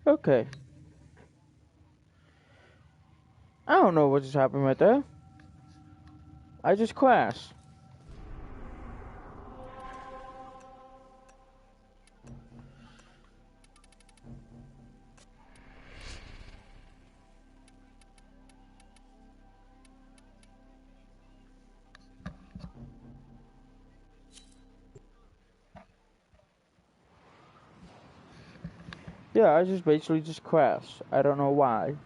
Okay. I don't know what just happened right there. I just crashed. Yeah, I just basically just crashed. I don't know why.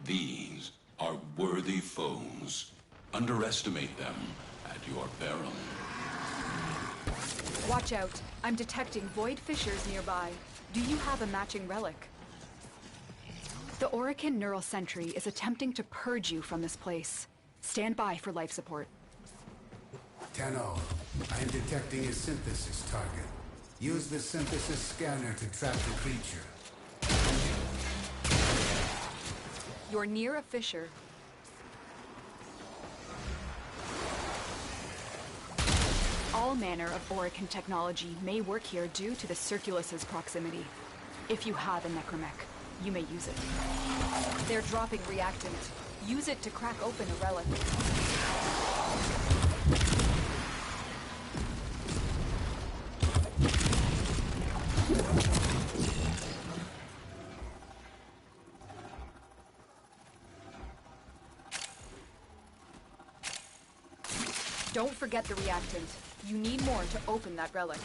These are worthy foes. Underestimate them at your peril. Watch out. I'm detecting void fissures nearby. Do you have a matching relic? The Orican Neural Sentry is attempting to purge you from this place. Stand by for life support. Tenno, I am detecting a synthesis target. Use the synthesis scanner to trap the creature. You're near a fissure. All manner of Orican technology may work here due to the Circulus's proximity. If you have a necromech, you may use it. They're dropping reactant. Use it to crack open a relic. Don't forget the reactant. You need more to open that relic.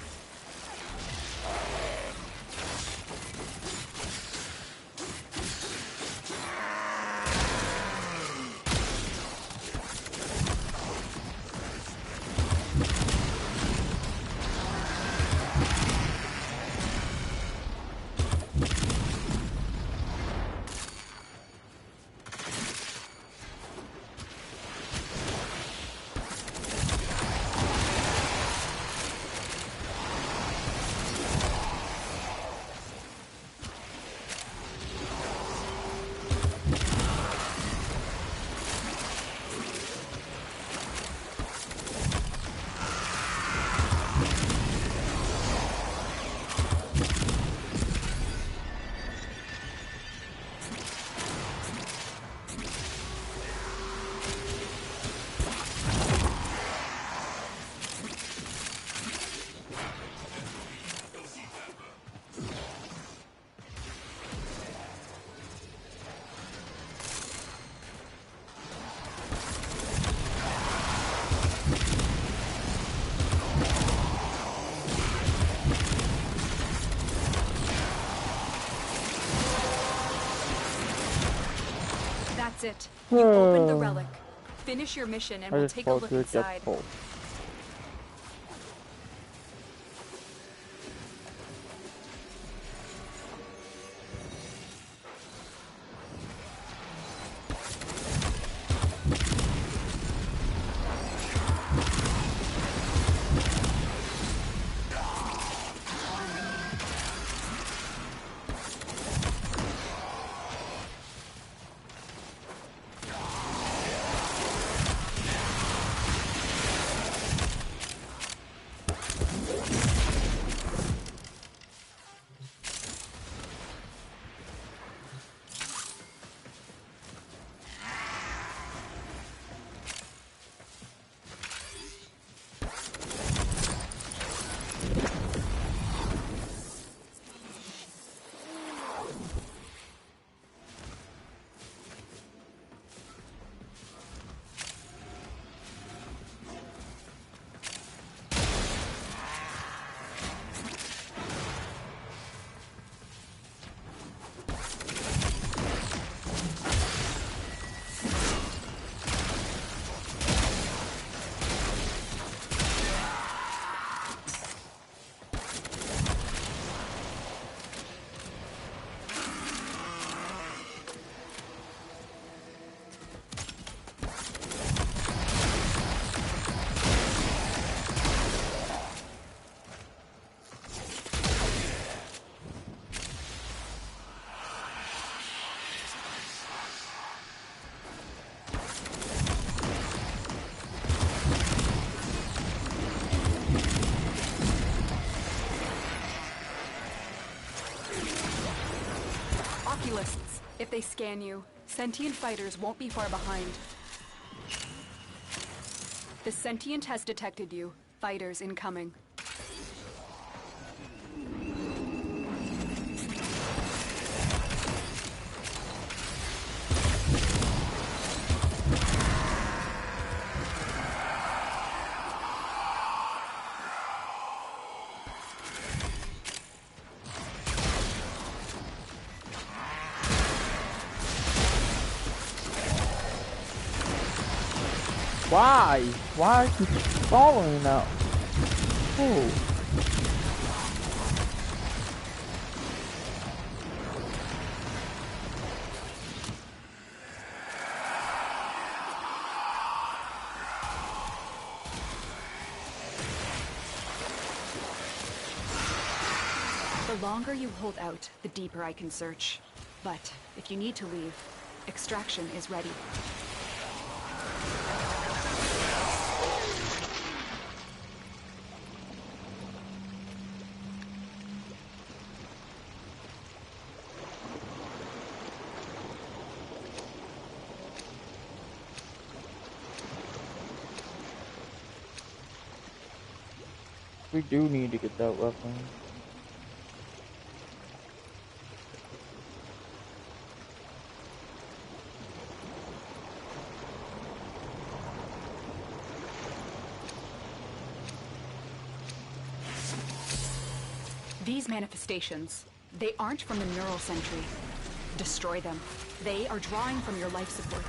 That's it. You opened the relic. Finish your mission and we'll take a look inside. If they scan you, sentient fighters won't be far behind. The sentient has detected you. Fighters incoming. Why? Why are you following now? Oh. The longer you hold out, the deeper I can search. But if you need to leave, extraction is ready. We do need to get that weapon. These manifestations, they aren't from the neural sentry. Destroy them. They are drawing from your life support.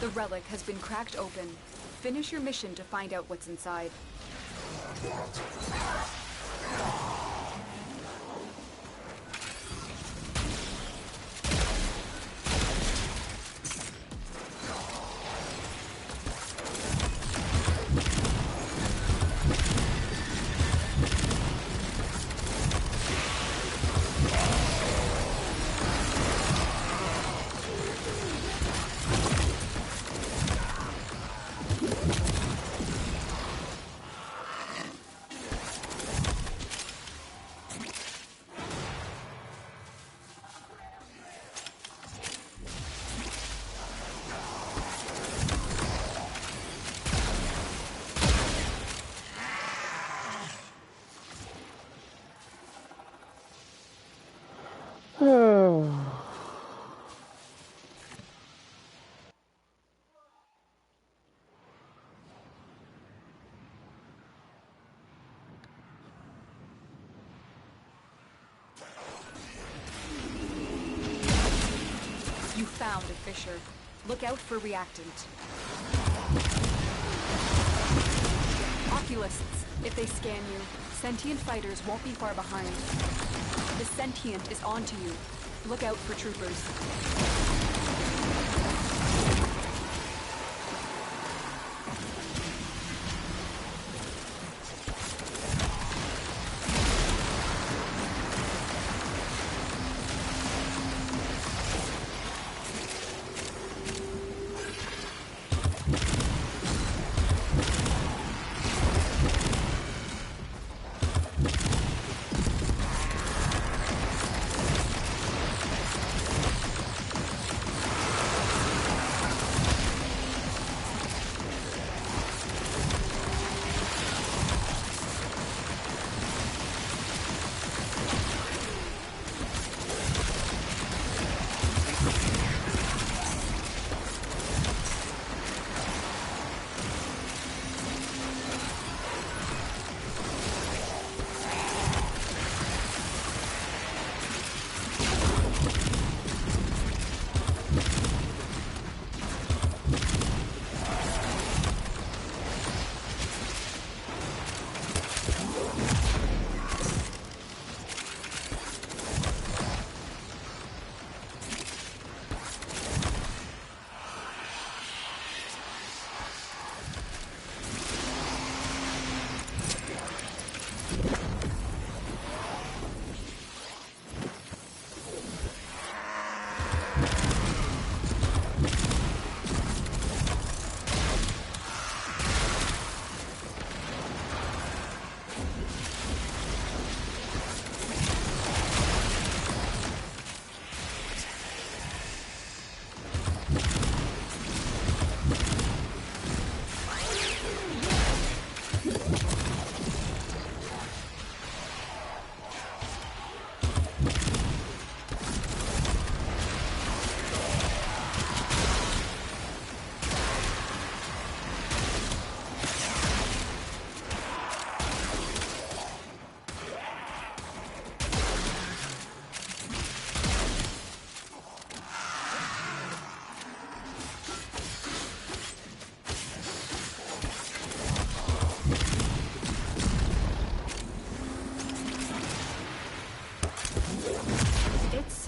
The relic has been cracked open. Finish your mission to find out what's inside. You found a fissure. Look out for reactant. Oculists, if they scan you, sentient fighters won't be far behind. The sentient is onto you. Look out for troopers.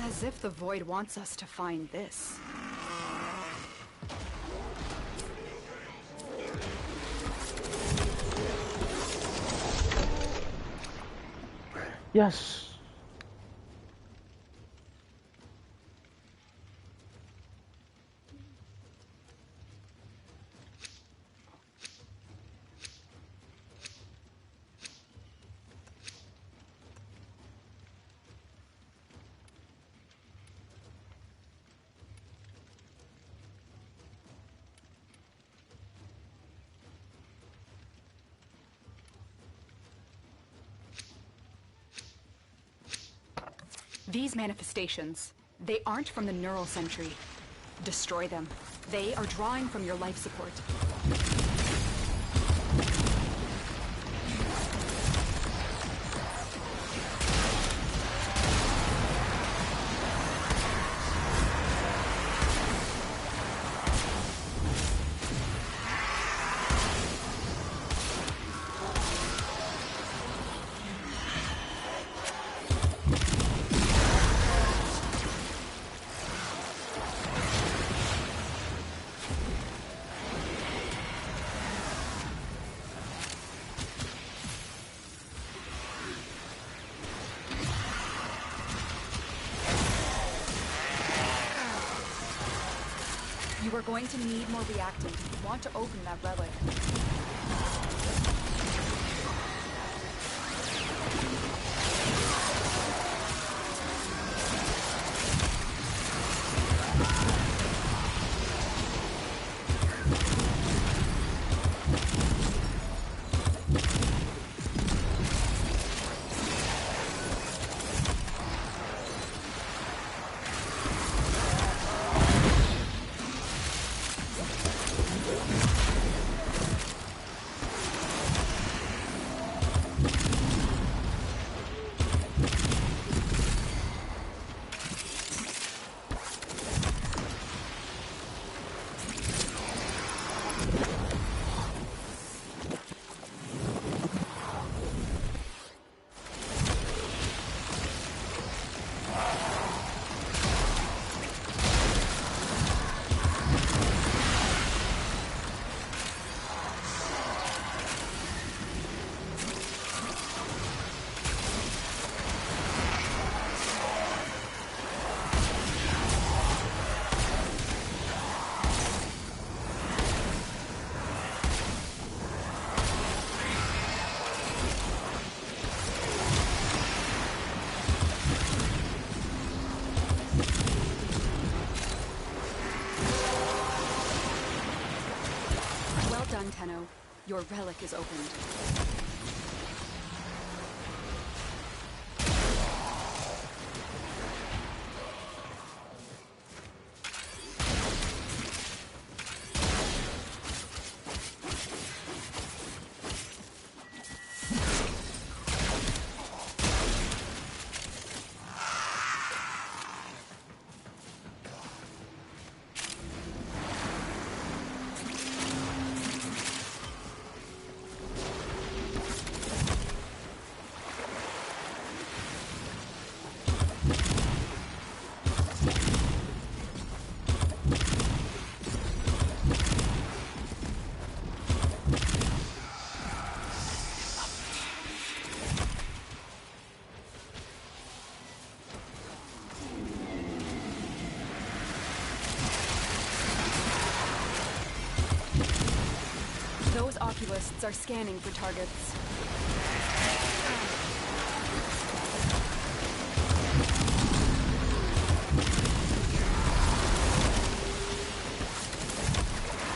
As if the Void wants us to find this. Yes. These manifestations, they aren't from the neural sentry. Destroy them. They are drawing from your life support. You are going to need more reactant if you want to open that relic. Your relic is opened. are scanning for targets.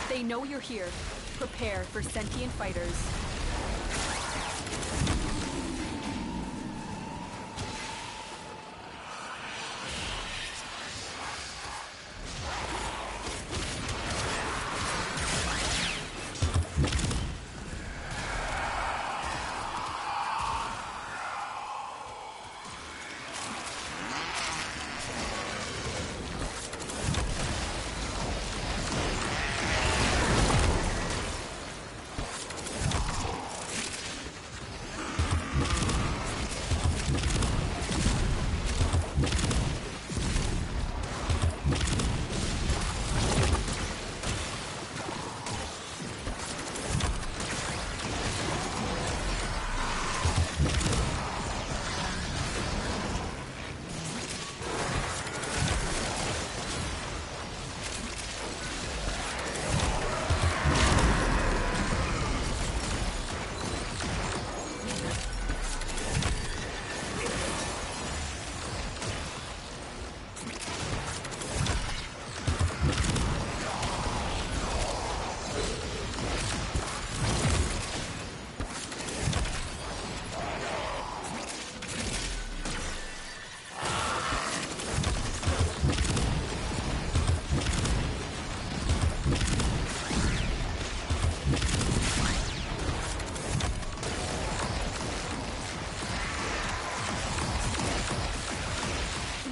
They know you're here. Prepare for sentient fighters.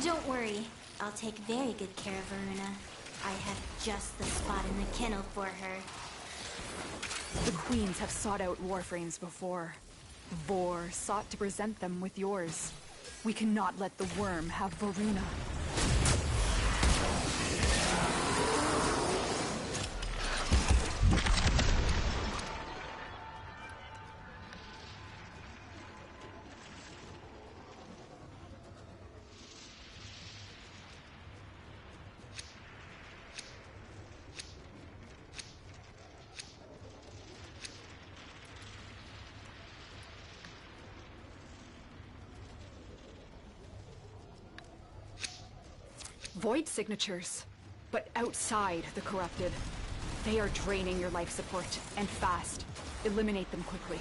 Don't worry. I'll take very good care of Varuna. I have just the spot in the kennel for her. The queens have sought out Warframes before. Vor sought to present them with yours. We cannot let the worm have Varuna. Void signatures, but outside the corrupted. They are draining your life support, and fast. Eliminate them quickly.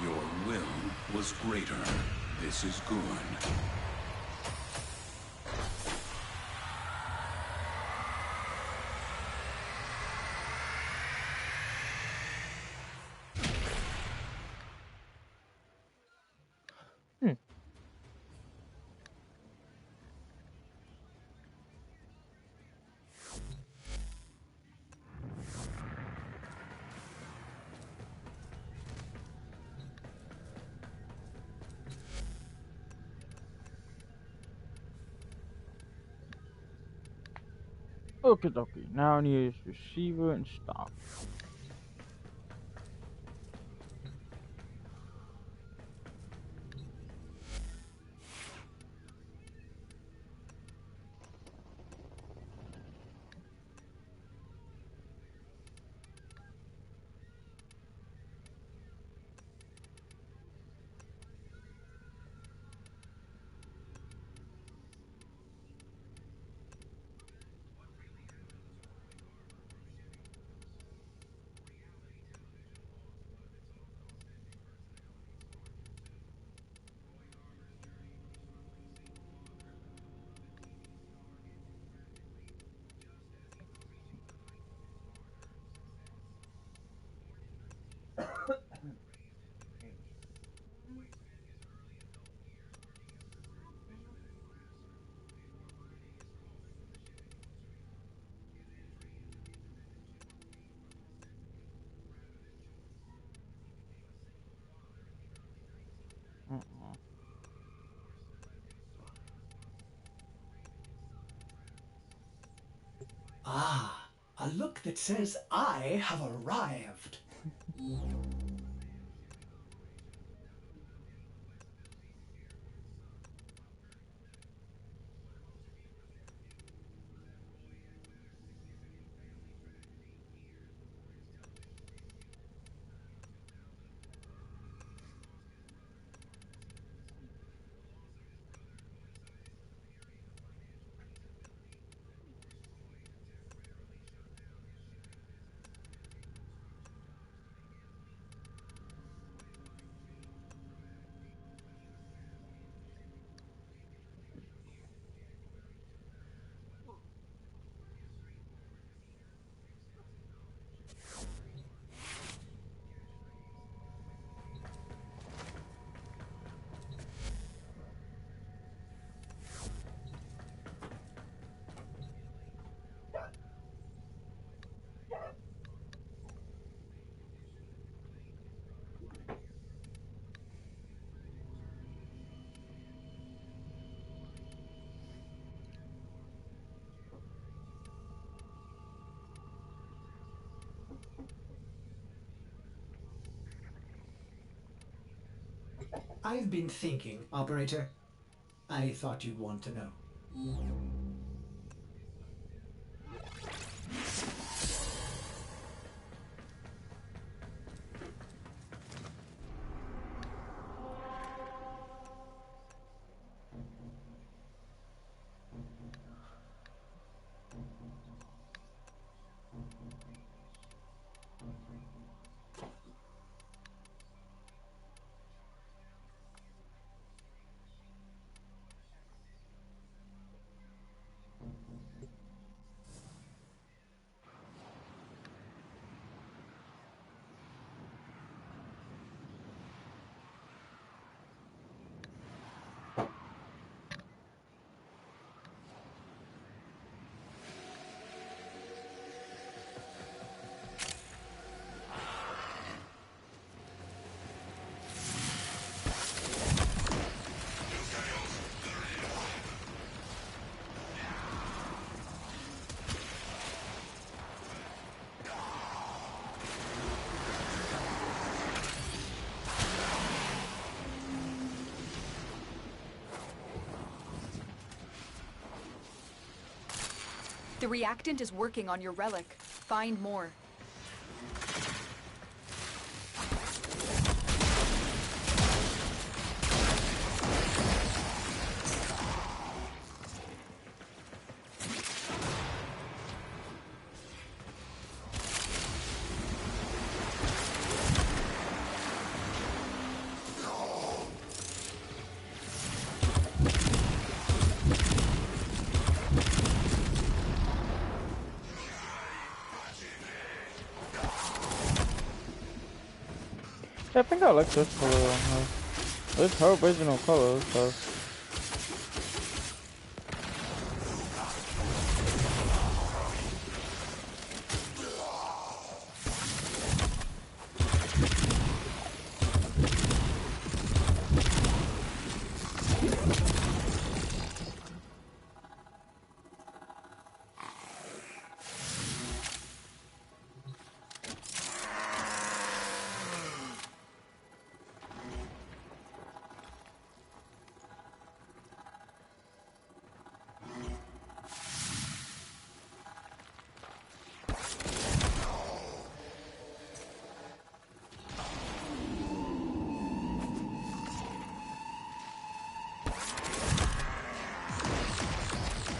Your will was greater. This is good. Okay, okay. Now I need to receiver and stop. Ah, a look that says I have arrived. I've been thinking, Operator. I thought you'd want to know. The reactant is working on your relic. Find more. Yeah, I think I like this color on her. It's her original color, so.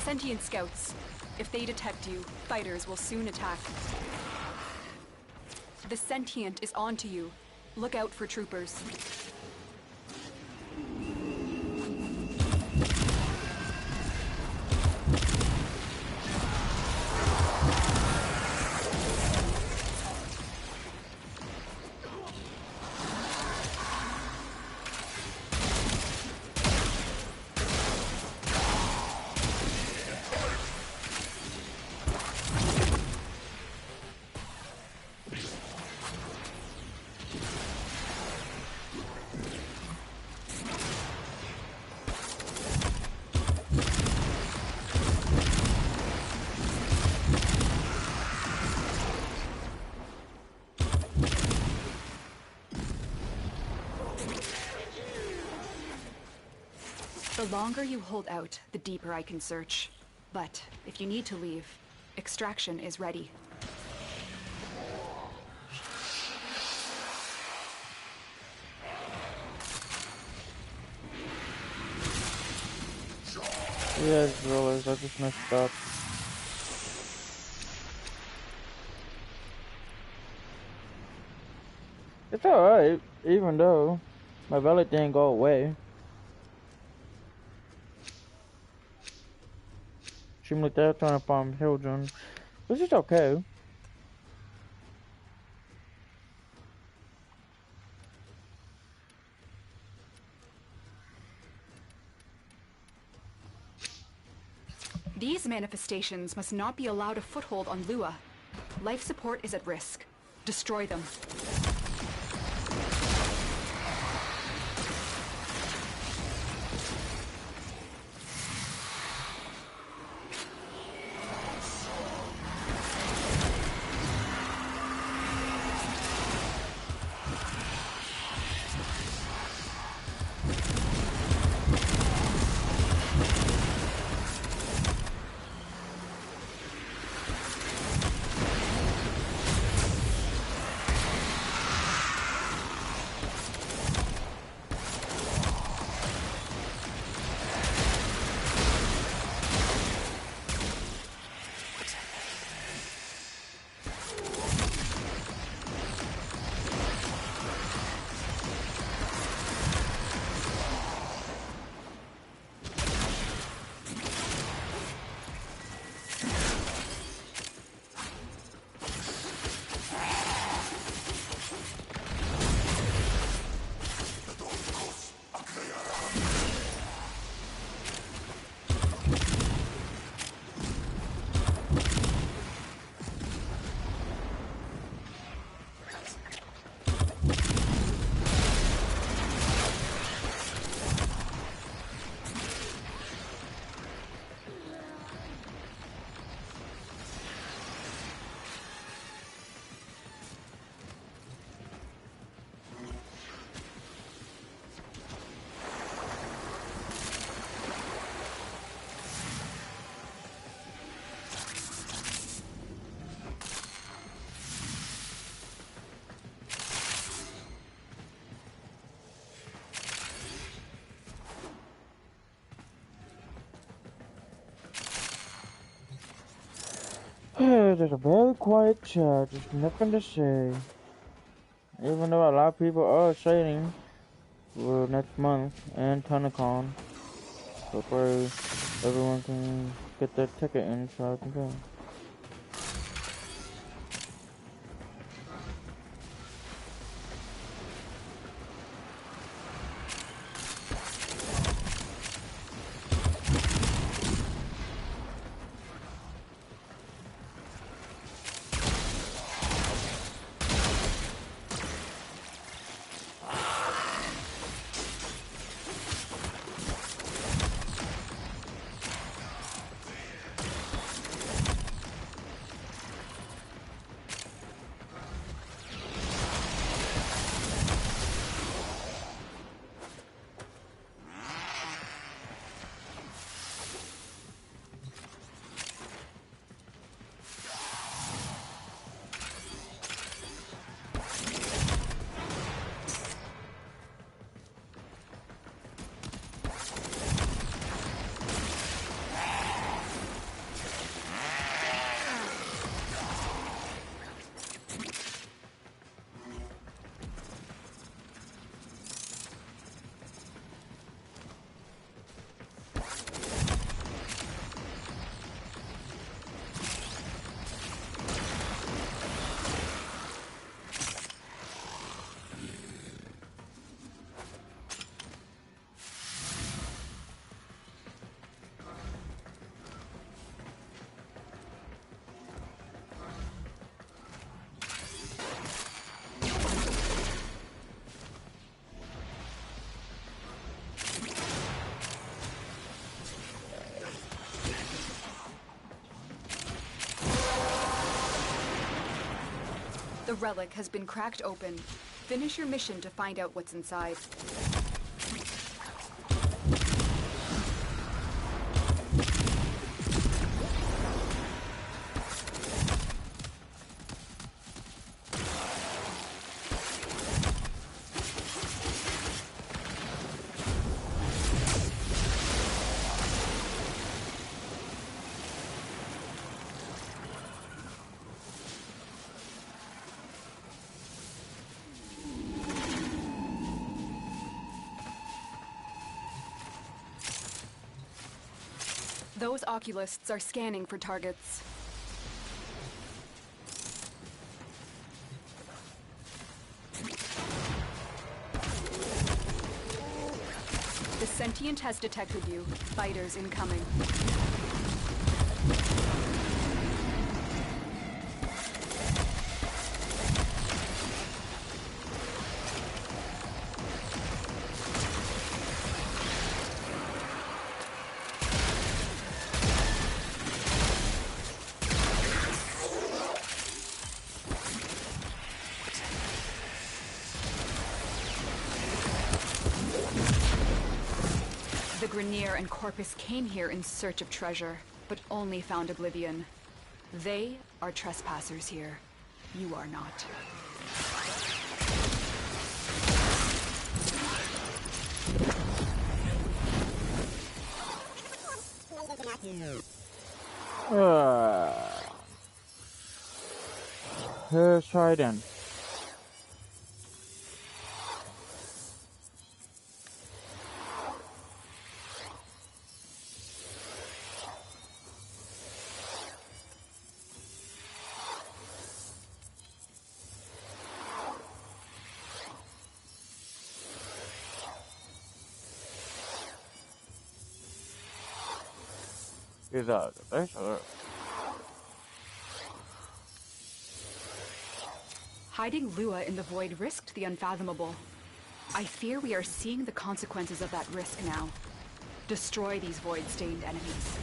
Sentient scouts. If they detect you, fighters will soon attack. The sentient is onto you. Look out for troopers. longer you hold out, the deeper I can search. But if you need to leave, extraction is ready. Yeah, I just realized I just messed up. It's alright, even though my belly didn't go away. Seemed like they're trying to farm children, which is okay. These manifestations must not be allowed a foothold on Lua. Life support is at risk. Destroy them. There's a very quiet chat, just nothing to say. Even though a lot of people are saying for next month and TonnaCon. Hopefully everyone can get their ticket in so I can go. The relic has been cracked open. Finish your mission to find out what's inside. Those oculists are scanning for targets. The sentient has detected you. Fighters incoming. The Grenier and Corpus came here in search of treasure, but only found oblivion. They are trespassers here. You are not. Let's try then. Is that Hiding Lua in the void risked the unfathomable. I fear we are seeing the consequences of that risk now. Destroy these void-stained enemies.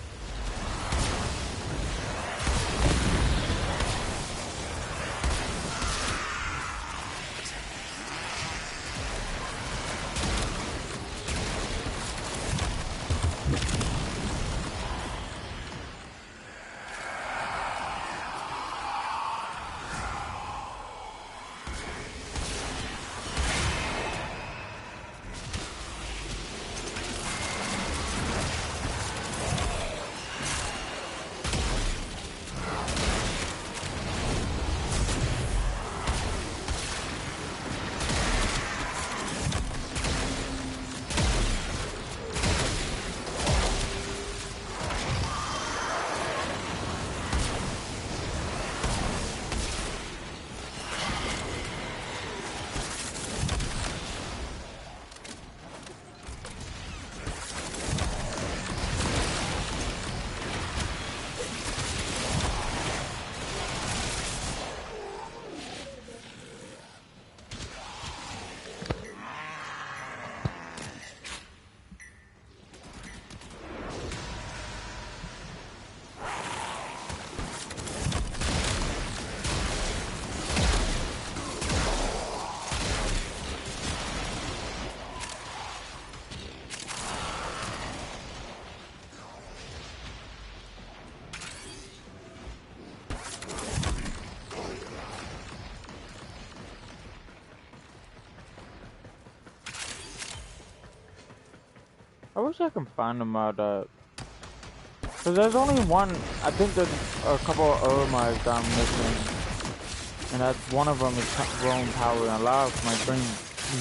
I wish I can find them out. Cause there's only one. I think there's a couple of Urmais that I'm missing, and that's one of them is grown power. And a lot of my brain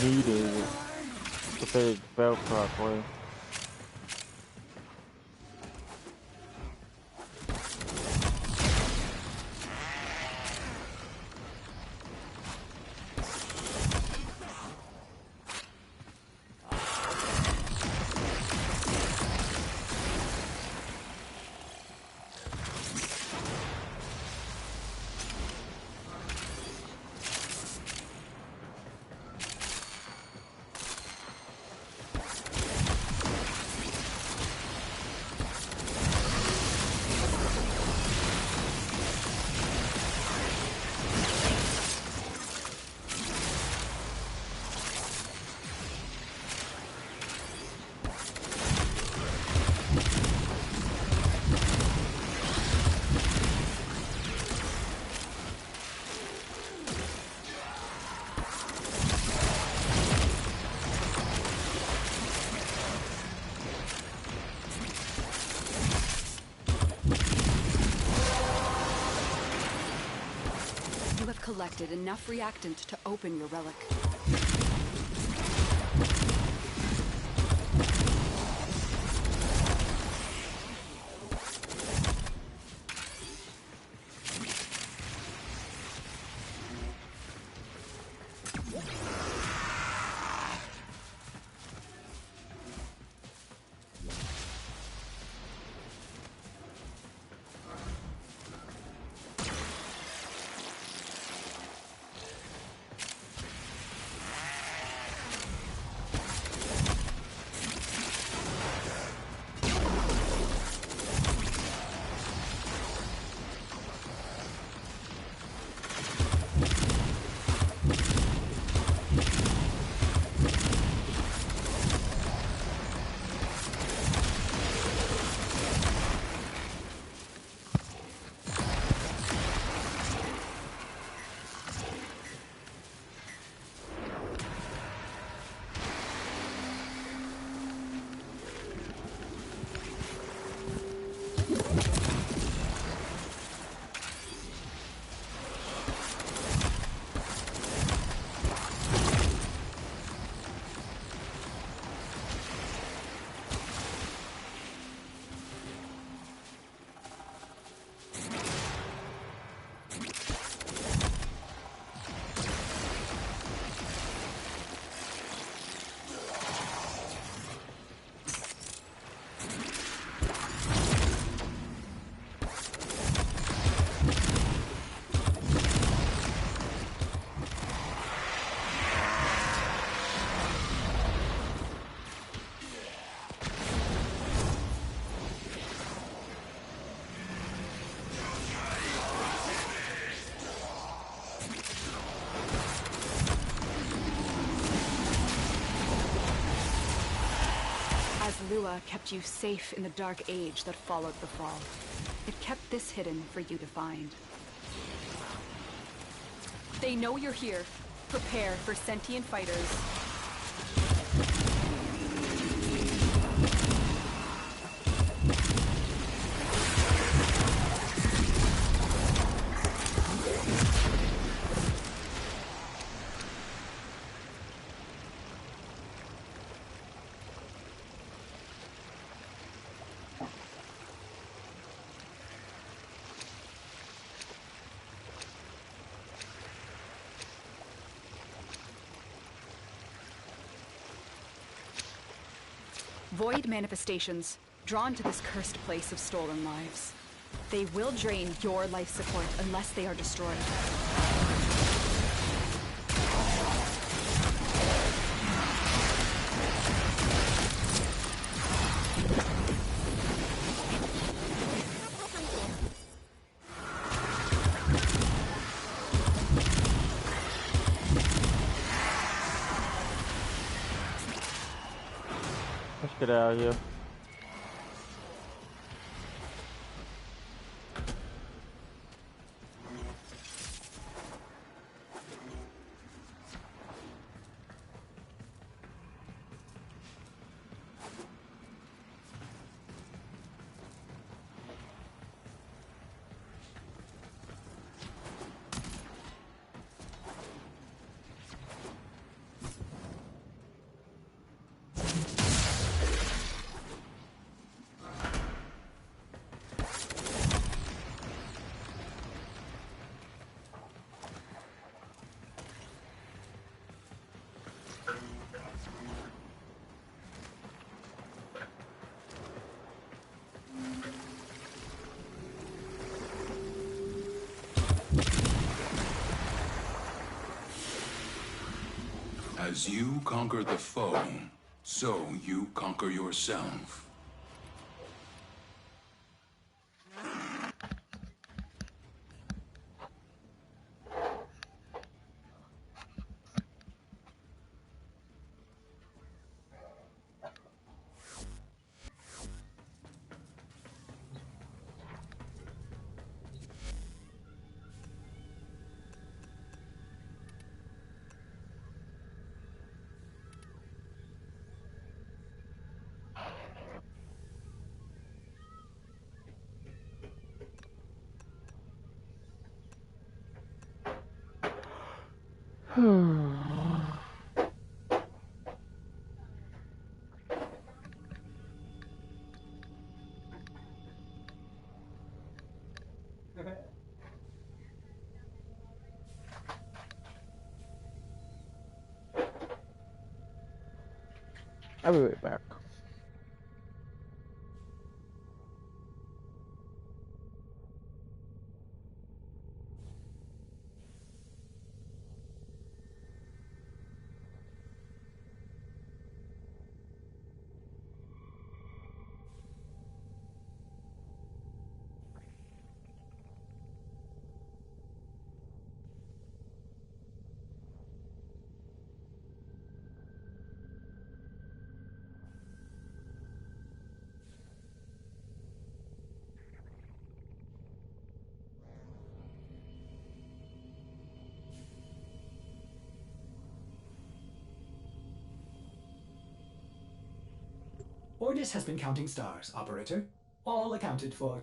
needed to play it spell properly. Collected enough reactant to open your relic. Lua kept you safe in the dark age that followed the fall. It kept this hidden for you to find. They know you're here. Prepare for sentient fighters. Void manifestations, drawn to this cursed place of stolen lives. They will drain your life support unless they are destroyed. Let's get out of here. As you conquer the foe, so you conquer yourself. I'll be right back. Ordis has been counting stars, operator. All accounted for.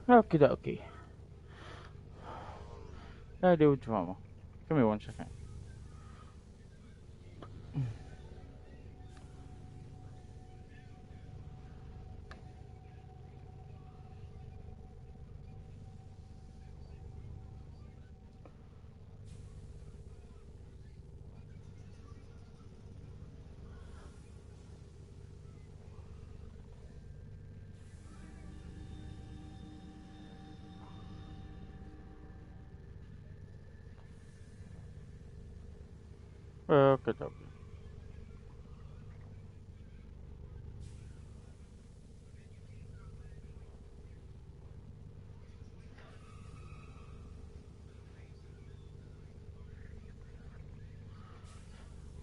Okie dokie. I do drama. Give me 1 second. Okie dokie.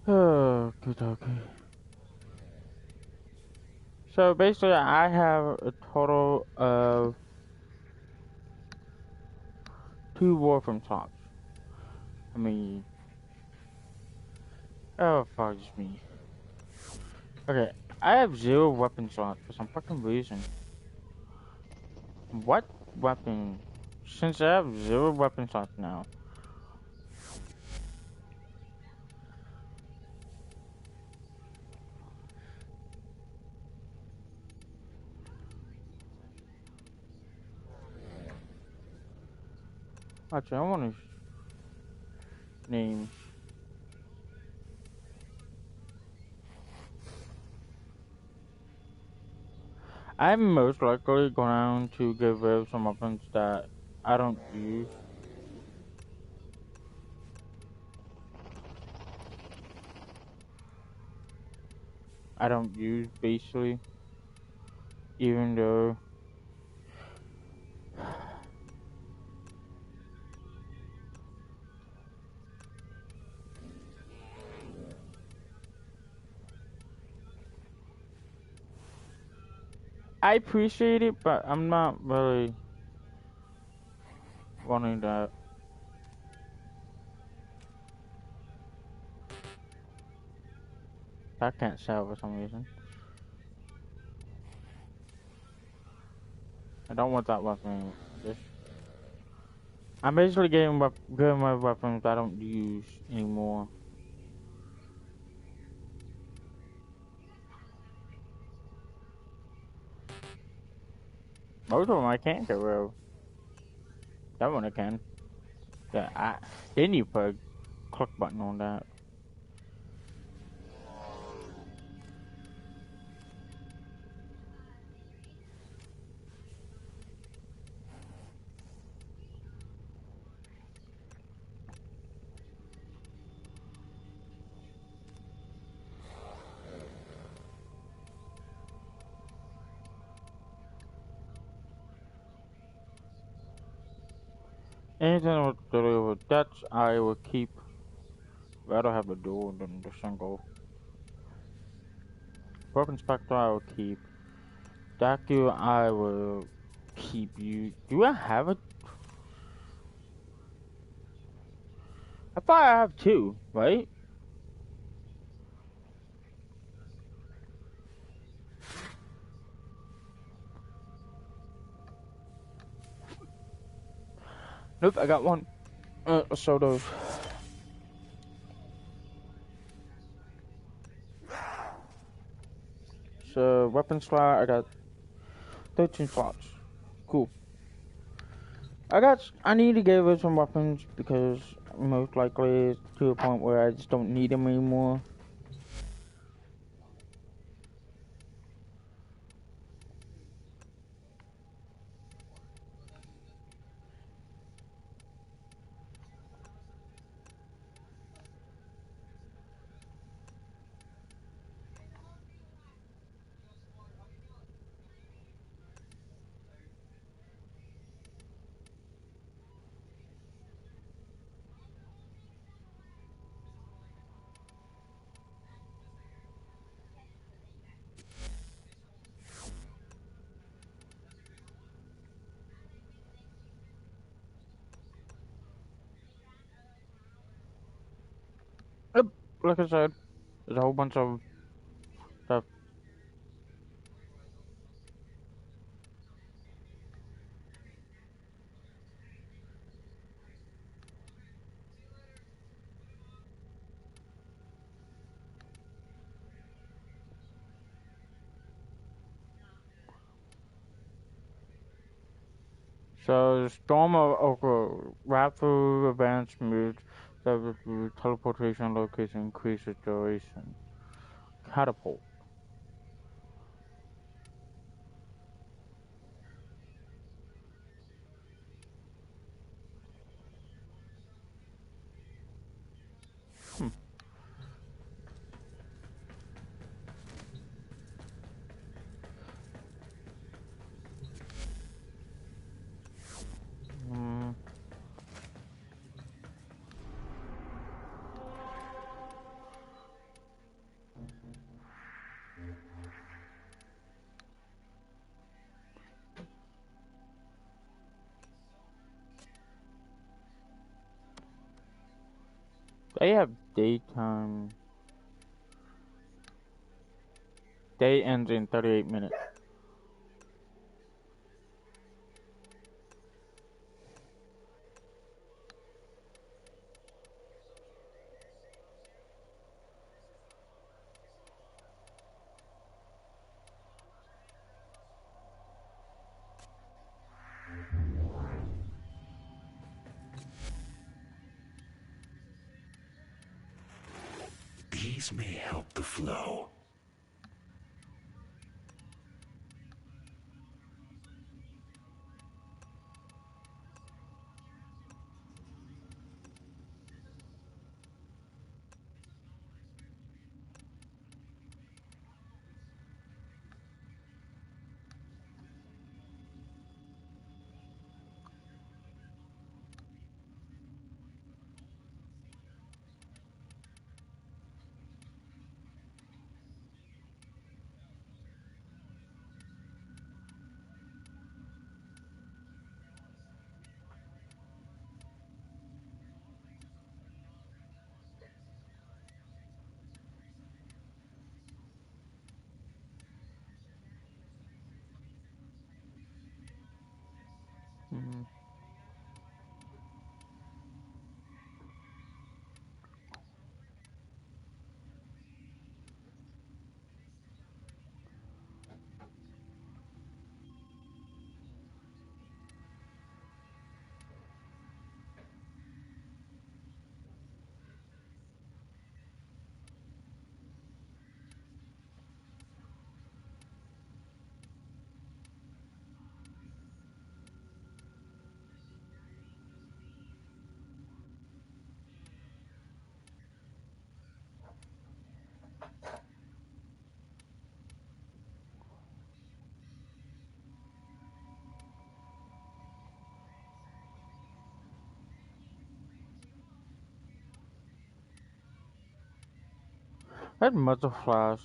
Okie dokie. So basically, I have a total of 2 Warframe slots. I mean, oh fuck, it's me. Okay, I have 0 weapon slots for some fucking reason. What weapon? Since I have 0 weapon slots now. Actually, I want to name. I'm most likely going to get rid of some weapons that I don't use. I don't use basically, even though I appreciate it, but I'm not really wanting that. I can't sell for some reason. I don't want that weapon. Just, I'm basically getting my weapons I don't use anymore. Most of them I can't get rid of. That one I can. Yeah, then you put a click button on that. Anything with the that I will keep. Rather have the dual than the single. Weapon Spectre I will keep. Daku I will keep you. Do I have a? I thought I have 2, right? Nope, I got 1. So those. So weapon slot I got 13 slots. Cool. I need to get rid of some weapons because most likely it's to a point where I just don't need them anymore. Yep, like I said, there's a whole bunch of stuff. So storm of rapid advanced moves that with teleportation location increases duration. Catapult. Hmm. Mm. They have daytime. Day ends in 38 minutes. These may help the flow. Mm. That muzzle flash.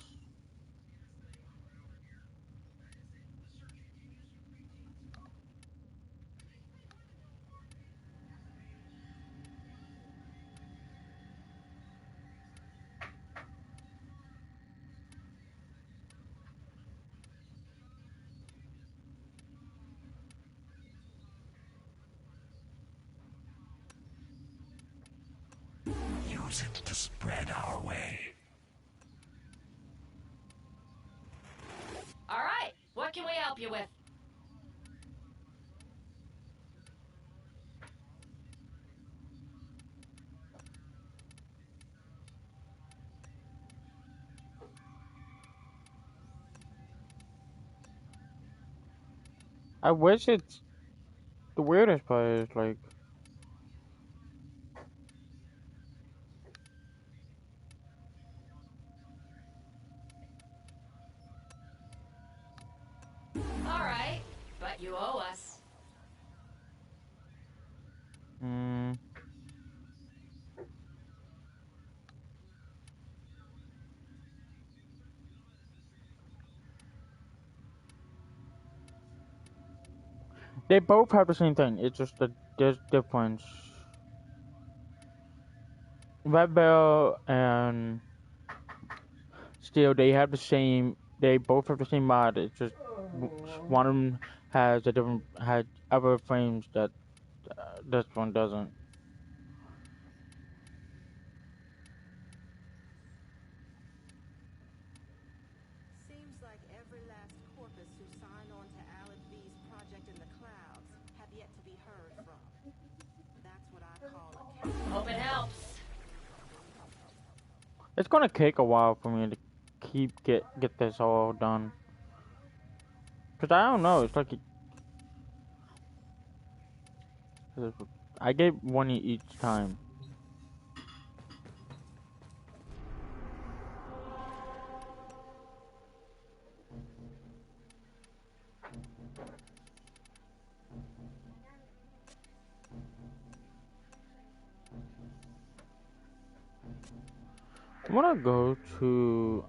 Use it to spread our way. All right, what can we help you with? I wish it's the weirdest part is like All right, but you owe us. mm, they both have the same thing. It's just that there's difference. Red Bell and Steel, they have the same. They both have the same mod. It's just one of them has a different had other frames that this one doesn't. Seems like every last corpus who signed on to Alan V's project in the clouds had the yet to be heard from. That's what I call a Hope it helps. It's gonna take a while for me to get this all done. Cause I don't know. It's like I get one each time. I'm gonna go to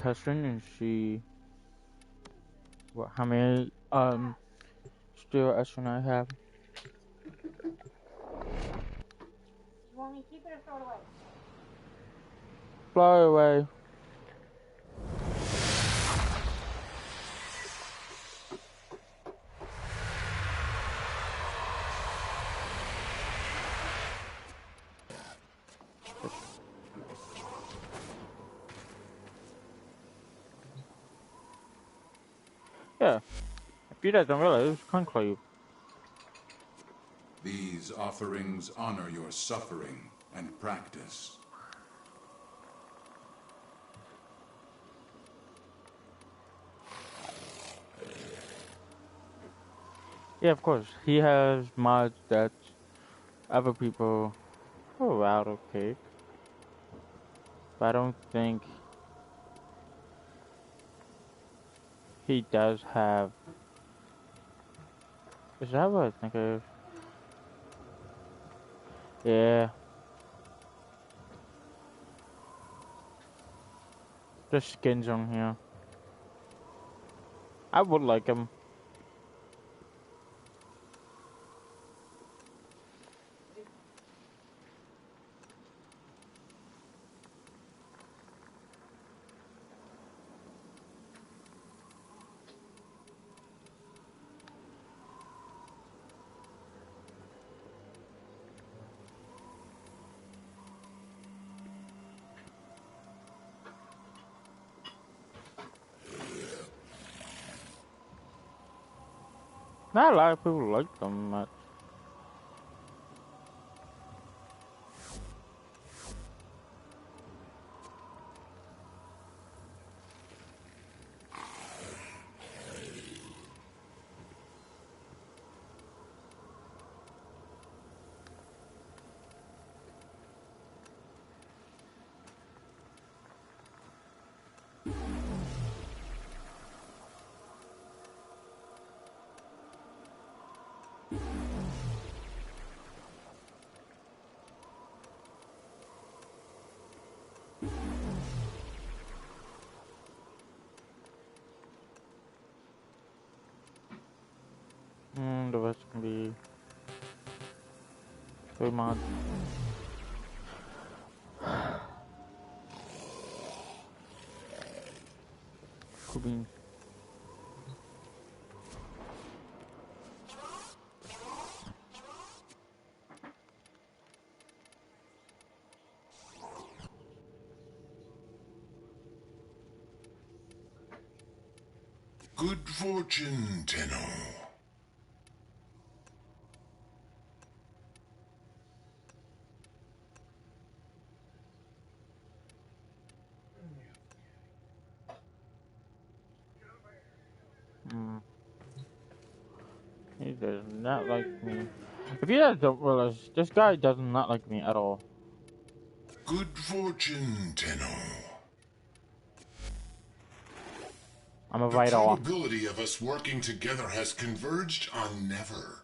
testing and see how many steel Espen I have. You want me to keep it or throw it away? Fly away. Yeah. If you guys don't realize, it's conclave. These offerings honor your suffering and practice. Yeah, of course. He has mods that other people are out of cake. But I don't think he does have. Is that what I think it is? Yeah. The skins on here. I would like him. Not a lot of people like them much. The rest can be good mods. Cool beans. Good fortune, Tenno. He does not like me. If you guys don't realize, this guy does not like me at all. Good fortune, Tenno. I'm a The write off. probability of us working together has converged on never.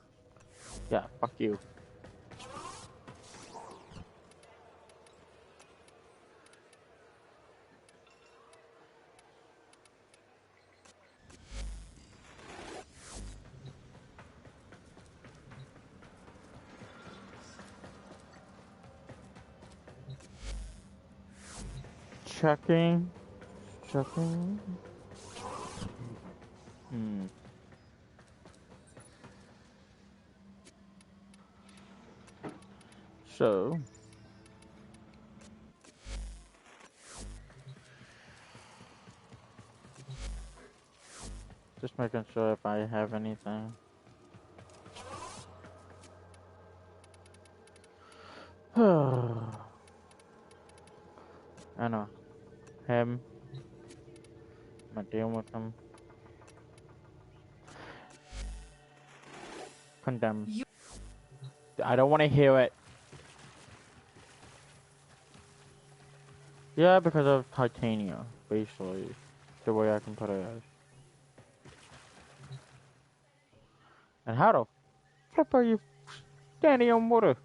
Yeah, fuck you. Checking. Checking. So. Just making sure if I have anything. I'm not dealing with them. Condemn. I don't want to hear it. Yeah, because of titania, basically. The way I can put it as. And how the flip are you standing on water?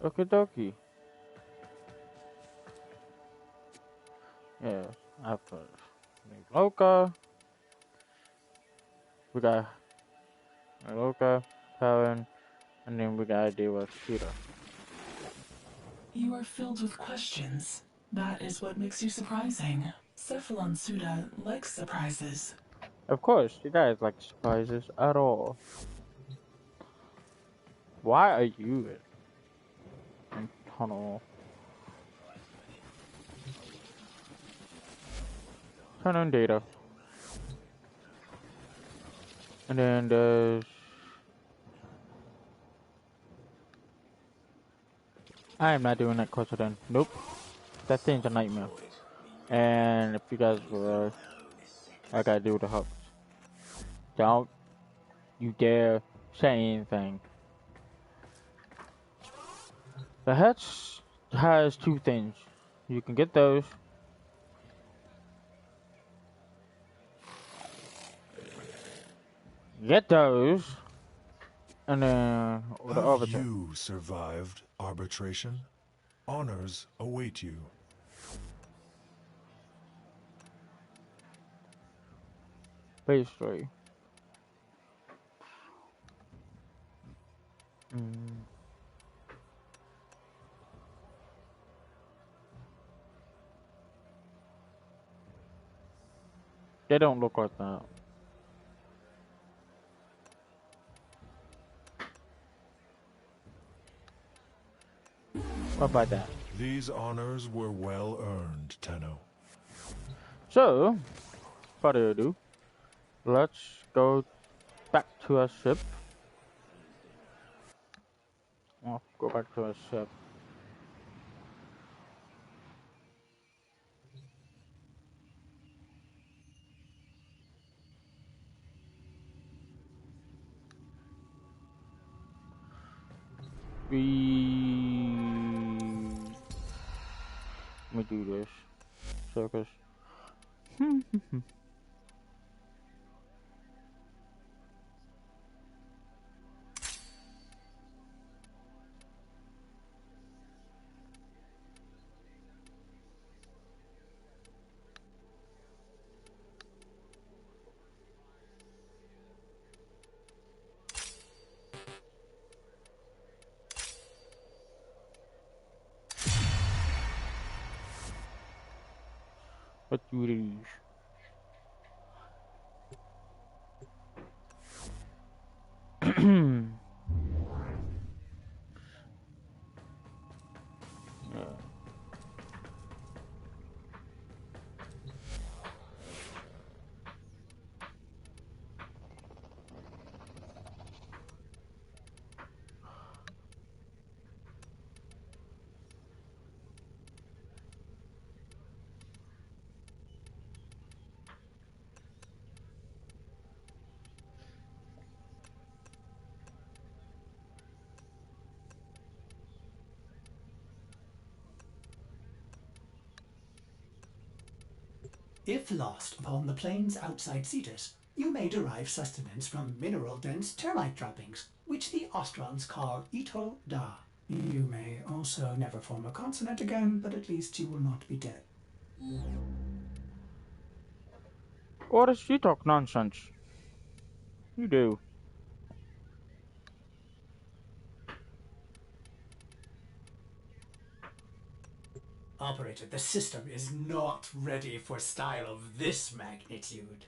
Okie dokie. Yeah, after Loka, we got Loka, Talon, and then we gotta deal with Shooter. You are filled with questions. That is what makes you surprising. Cephalon Suda likes surprises. Of course, you guys like surprises at all. Why are you in tunnel? Turn on data. And then there's... I am not doing that closer then. Nope. That thing's a nightmare. And if you guys were... I gotta do the hubs. Don't you dare say anything. The hatch has two things. You can get those. Get those. And then the Have arbiter. you survived arbitration? Honors await you. Phase 3. They don't look like that. What about that? These honors were well earned, Tenno. So, further ado, let's go back to our ship. Oh, go back to our ship. Let me do this. Circus. Let's do these. If lost upon the plains outside Cetus, you may derive sustenance from mineral-dense termite droppings, which the Ostrons call Ito Da. You may also never form a consonant again, but at least you will not be dead. What does she talk nonsense? You do. Operator, the system is not ready for style of this magnitude.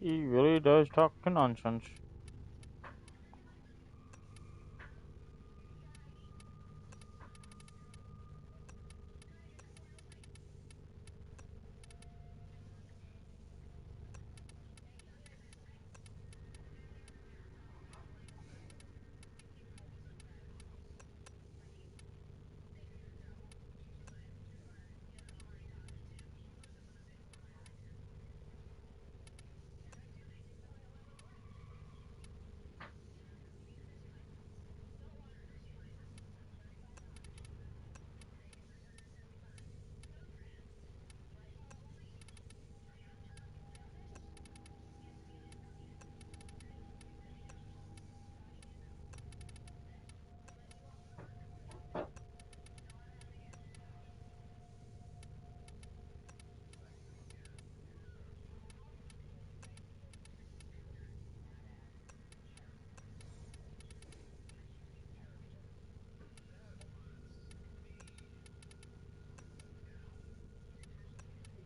He really does talk nonsense.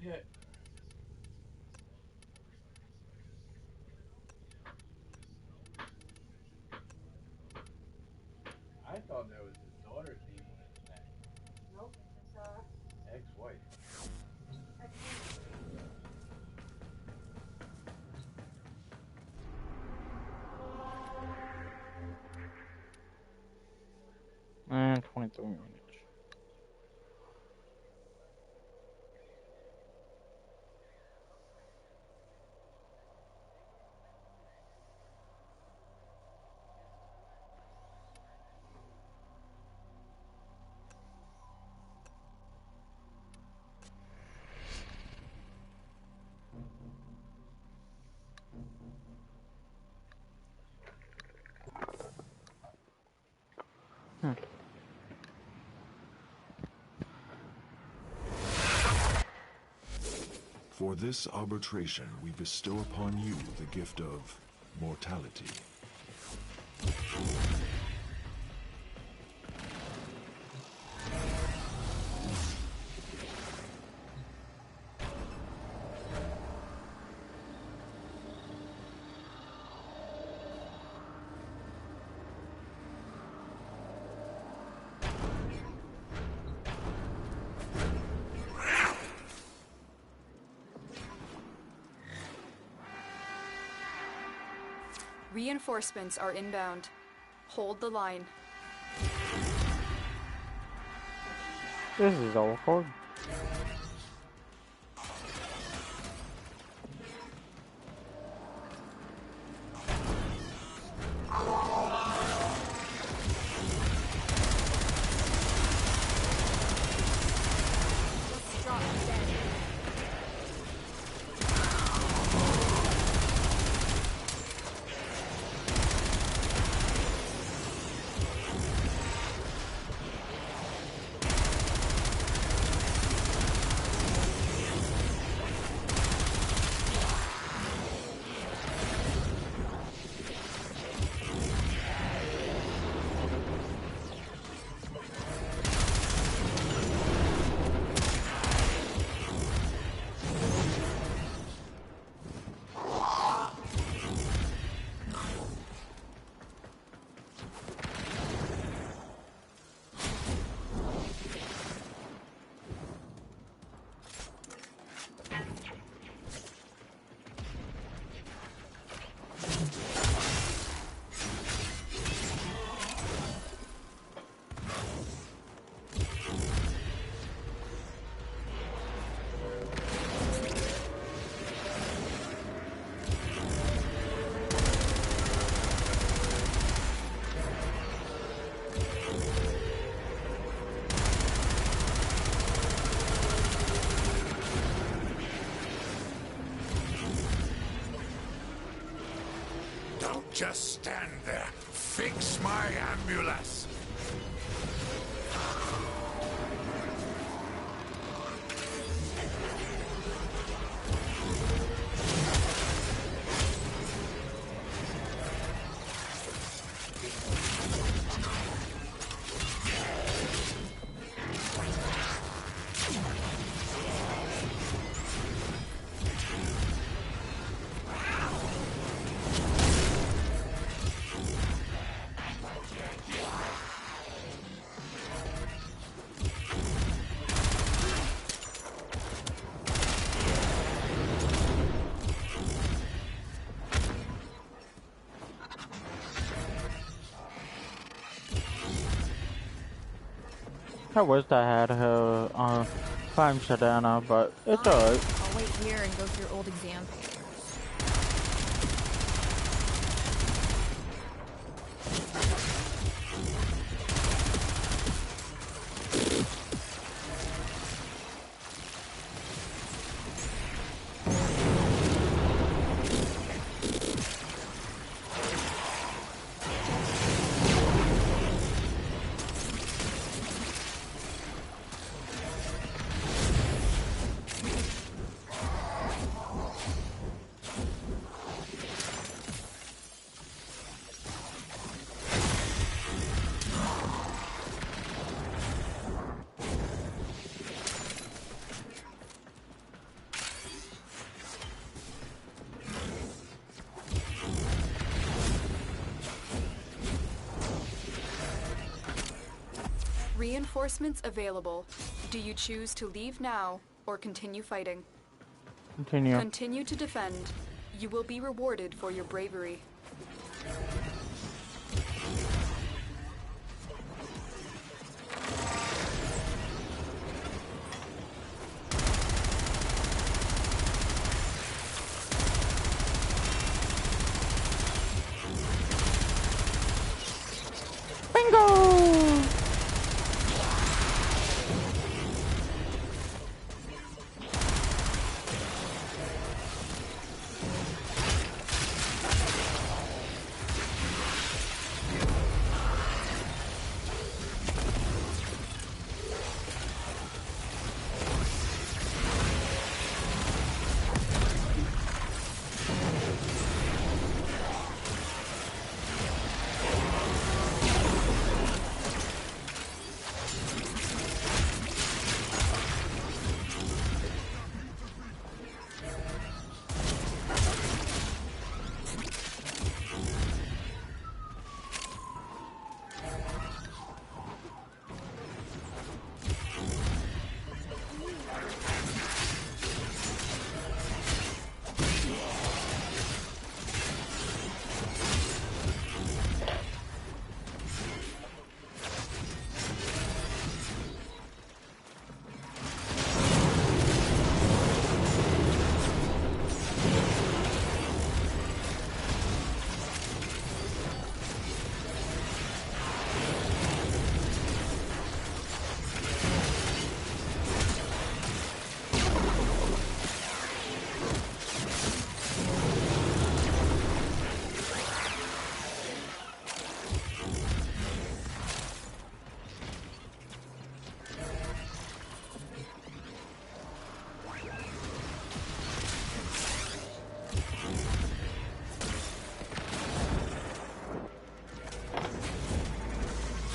Okay. I thought that was his daughter's name on his neck. Nope, it's Ex-wife. And 23 minutes. For this arbitration, we bestow upon you the gift of mortality. Reinforcements are inbound. Hold the line. This is awkward. Let's drop dead. Just stand there. Fix my ambulance. I wish I had her time shutdown, but it's alright. I'll wait here and go through old exam papers. Reinforcements available. Do you choose to leave now or continue fighting? Continue. Continue to defend. You will be rewarded for your bravery.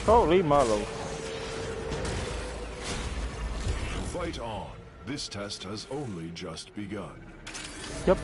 Holy Marlow. Fight on. This test has only just begun. Yep.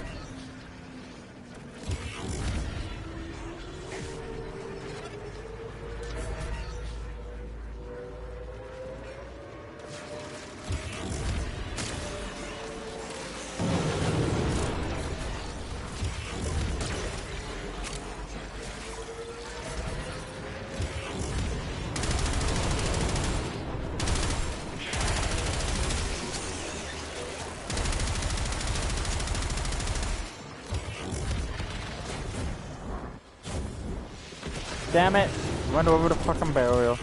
Damn it! Run over the fucking barrier.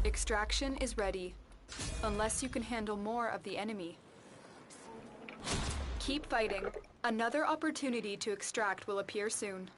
Extraction is ready, unless you can handle more of the enemy. Keep fighting. Another opportunity to extract will appear soon.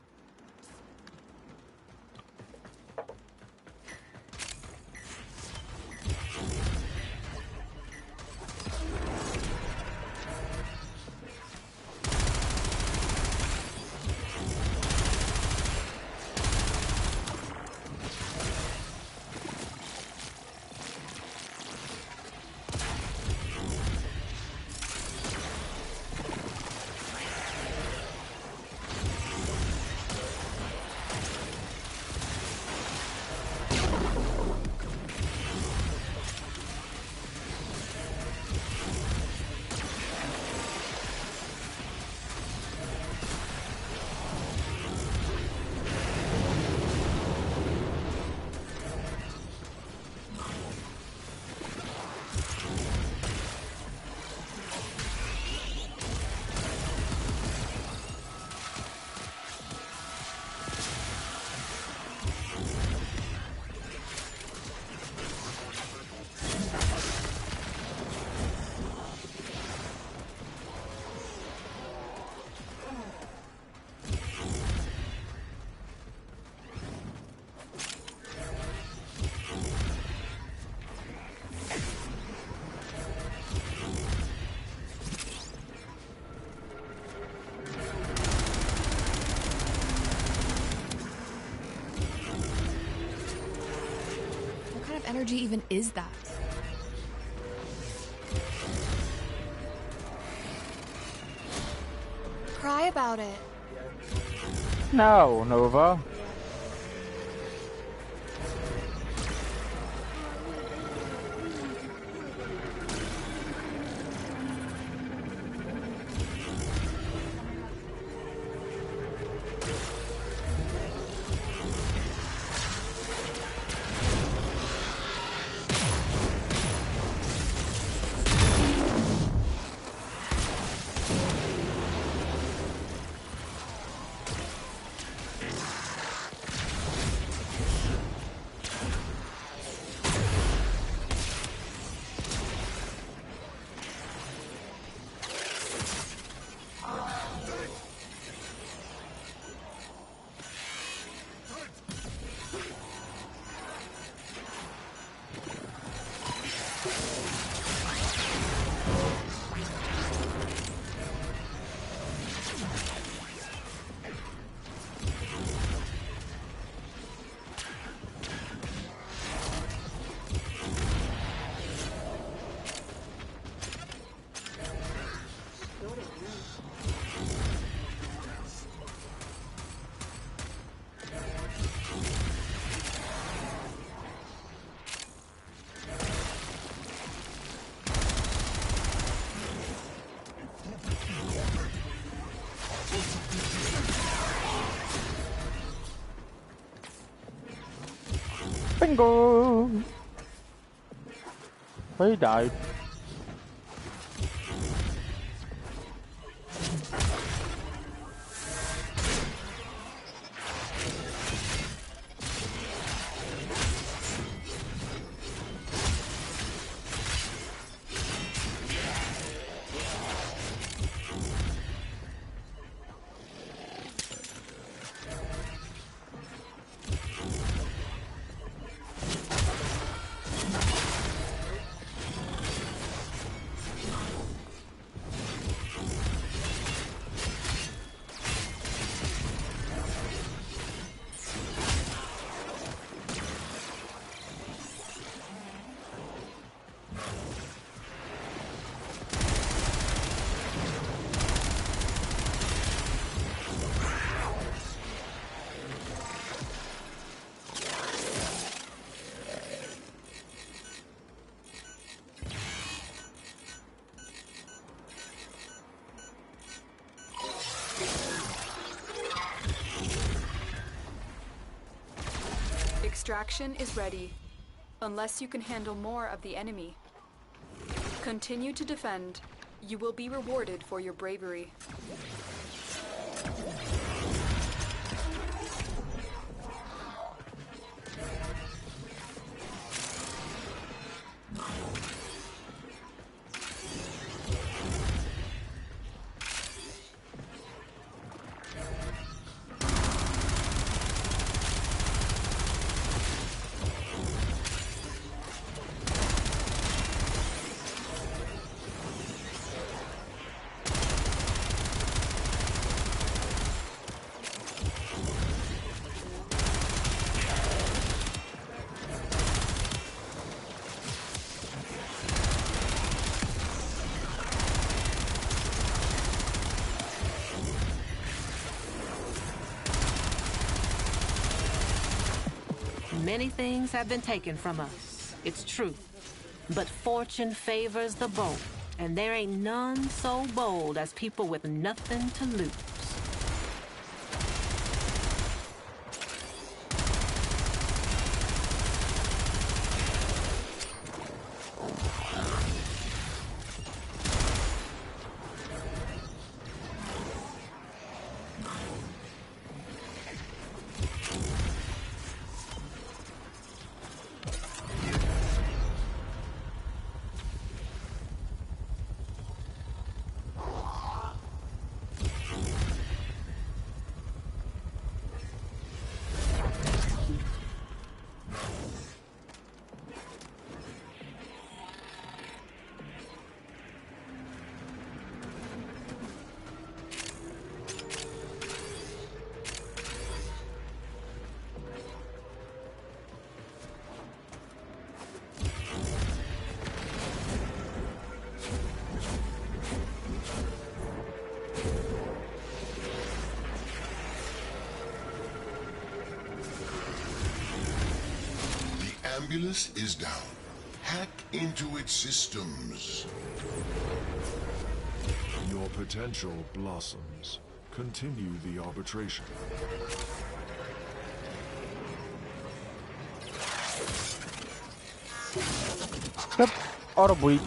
energy even is that? Cry about it. No, Nova. Bingo! He died. Extraction is ready, unless you can handle more of the enemy. Continue to defend. You will be rewarded for your bravery. Many things have been taken from us, it's true. But fortune favors the bold, and there ain't none so bold as people with nothing to lose. Ambulance is down. Hack into its systems. Your potential blossoms. Continue the arbitration. Yep, auto breach.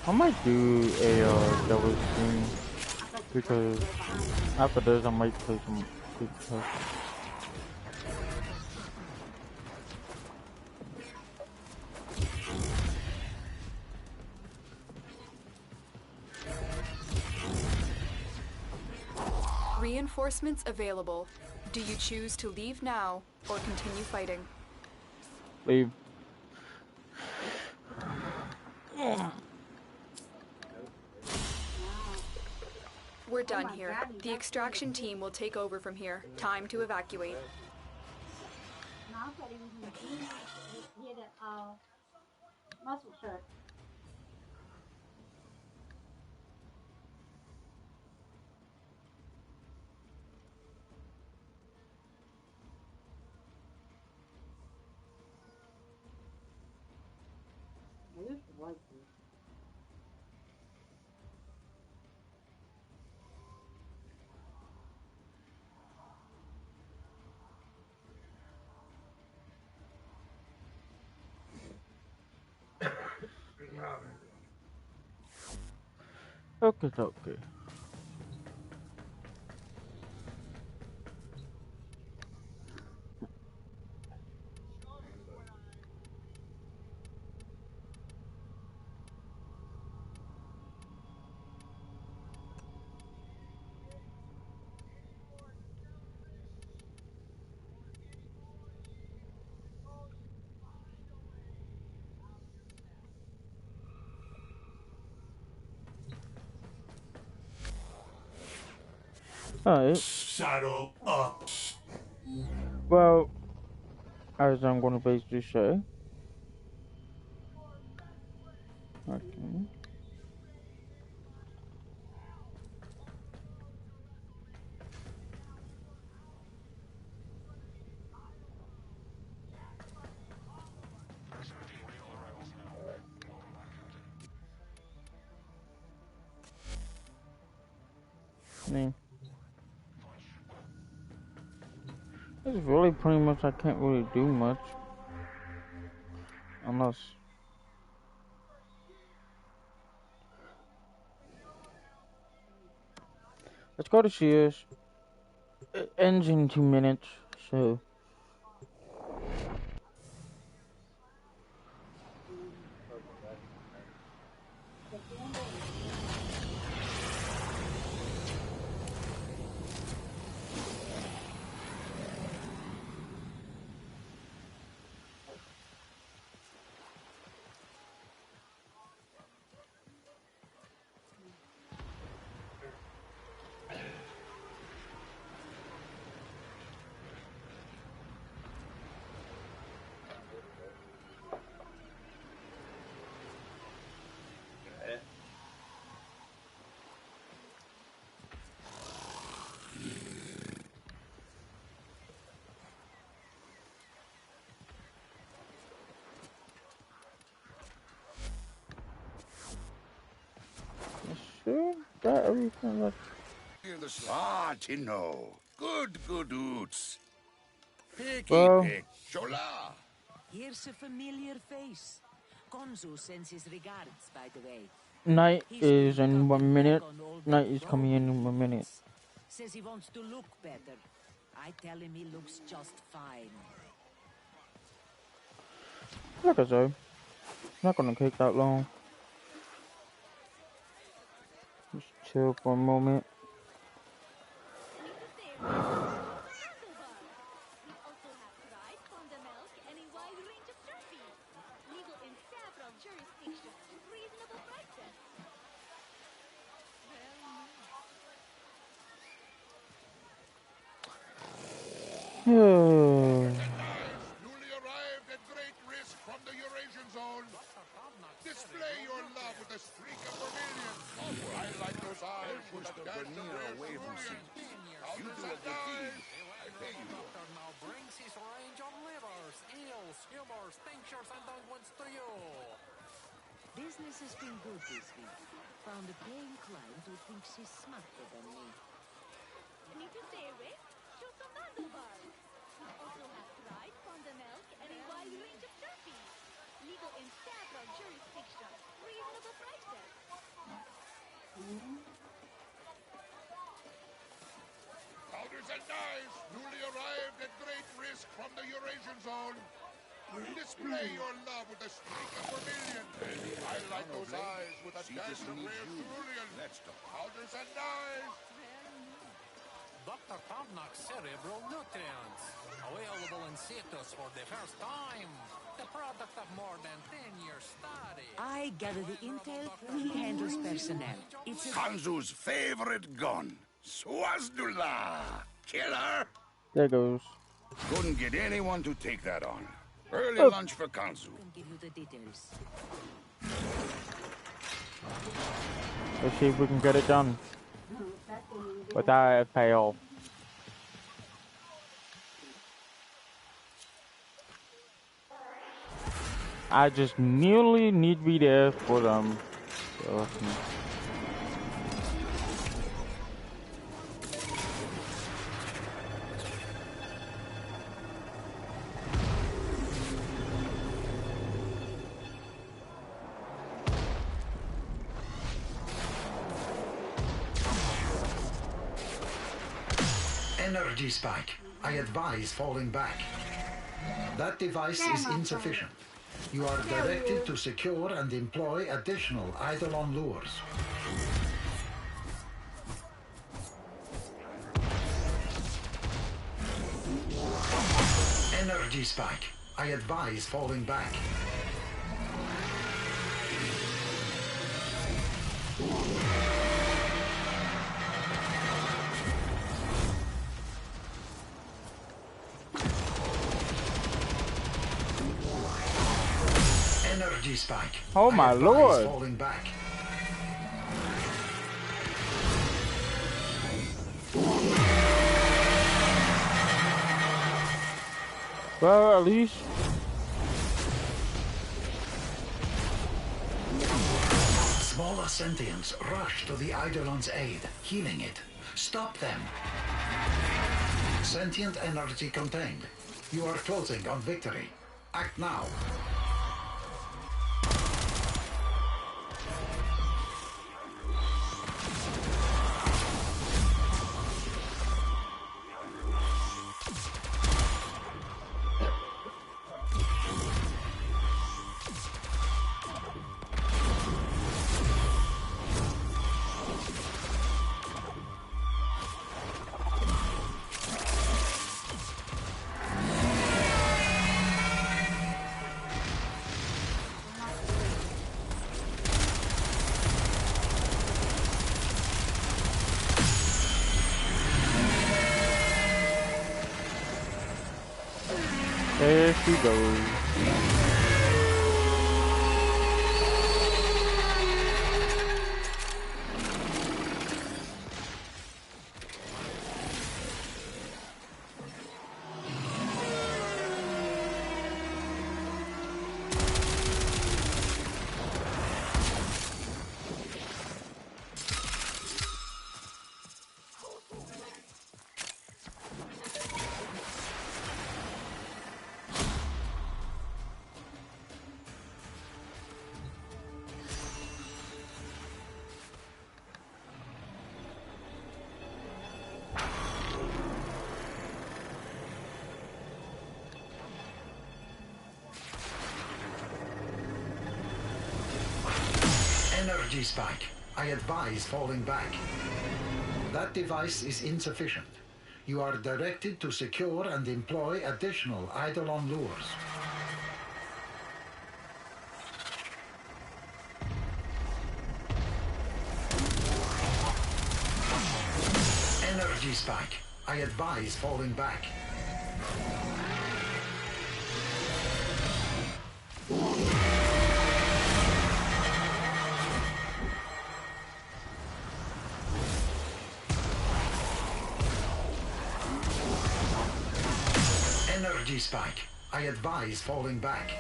I might do a double stream because after this I might play some big stuff. Reinforcements available. Do you choose to leave now or continue fighting? Leave. We're done here. The extraction team will take over from here. Time to evacuate. No, I thought he was in the he had a muscle shirt. I used to like this. Okay, okay. Alright. Saddle up. Well, as I'm going to basically say. Okay. I mean, it's really pretty much I can't really do much. Unless Let's go to Sears. It ends in 2 minutes, so. Sure, got everything left. Tino. Good oots. Well, Pick, Shola. Here's a familiar face. Gonzo sends his regards, by the way. night is in 1 minute. Night is coming in 1 minute. Says he wants to look better. I tell him he looks just fine. Like I said, not gonna take that long. Just chill for a moment. Newly arrived at great risk from the Eurasian zone. Display your love with a streak of vermilion. I like those eyes with a dash of rare cerulean. Counters and dies. I pay you. Doctor now brings his range of livers, eels, humors, tinctures, and unguents to you. Business has been good this week. Found a paying client who thinks he's smarter than me. Need to stay awake? Show some handlebars. We also have fried panda milk and a wide range of turkeys. Legal in several jurisdictions. Reasonable prices. Counters and dies. Newly arrived at great risk from the Eurasian zone. Display your love with a streak of vermilion. I like those eyes with a dash of rare cerulean. Counters and dies. Dr. Pavnak's cerebral nutrients. Available in citrus for the first time. The product of more than 10 years study. I gather the intel. He handles personnel. It's a... Kanzu's favorite gun. Swazdula. Killer. There goes. Couldn't get anyone to take that on. Early lunch for Kanzu. I can give you the details. Let's see if we can get it done without a fail. I just nearly need to be there for them. So, Energy spike. I advise falling back. That device is insufficient. You are directed to secure and employ additional Eidolon lures. Energy spike. I advise falling back. Energy spike. Oh my lord! Falling back. Well, at least. Smaller sentients rush to the Eidolon's aid, healing it. Stop them. Sentient energy contained. You are closing on victory. Act now. she goes. Energy spike. I advise falling back. That device is insufficient. You are directed to secure and employ additional Eidolon lures. Energy spike. I advise falling back. Energy spike. I advise falling back.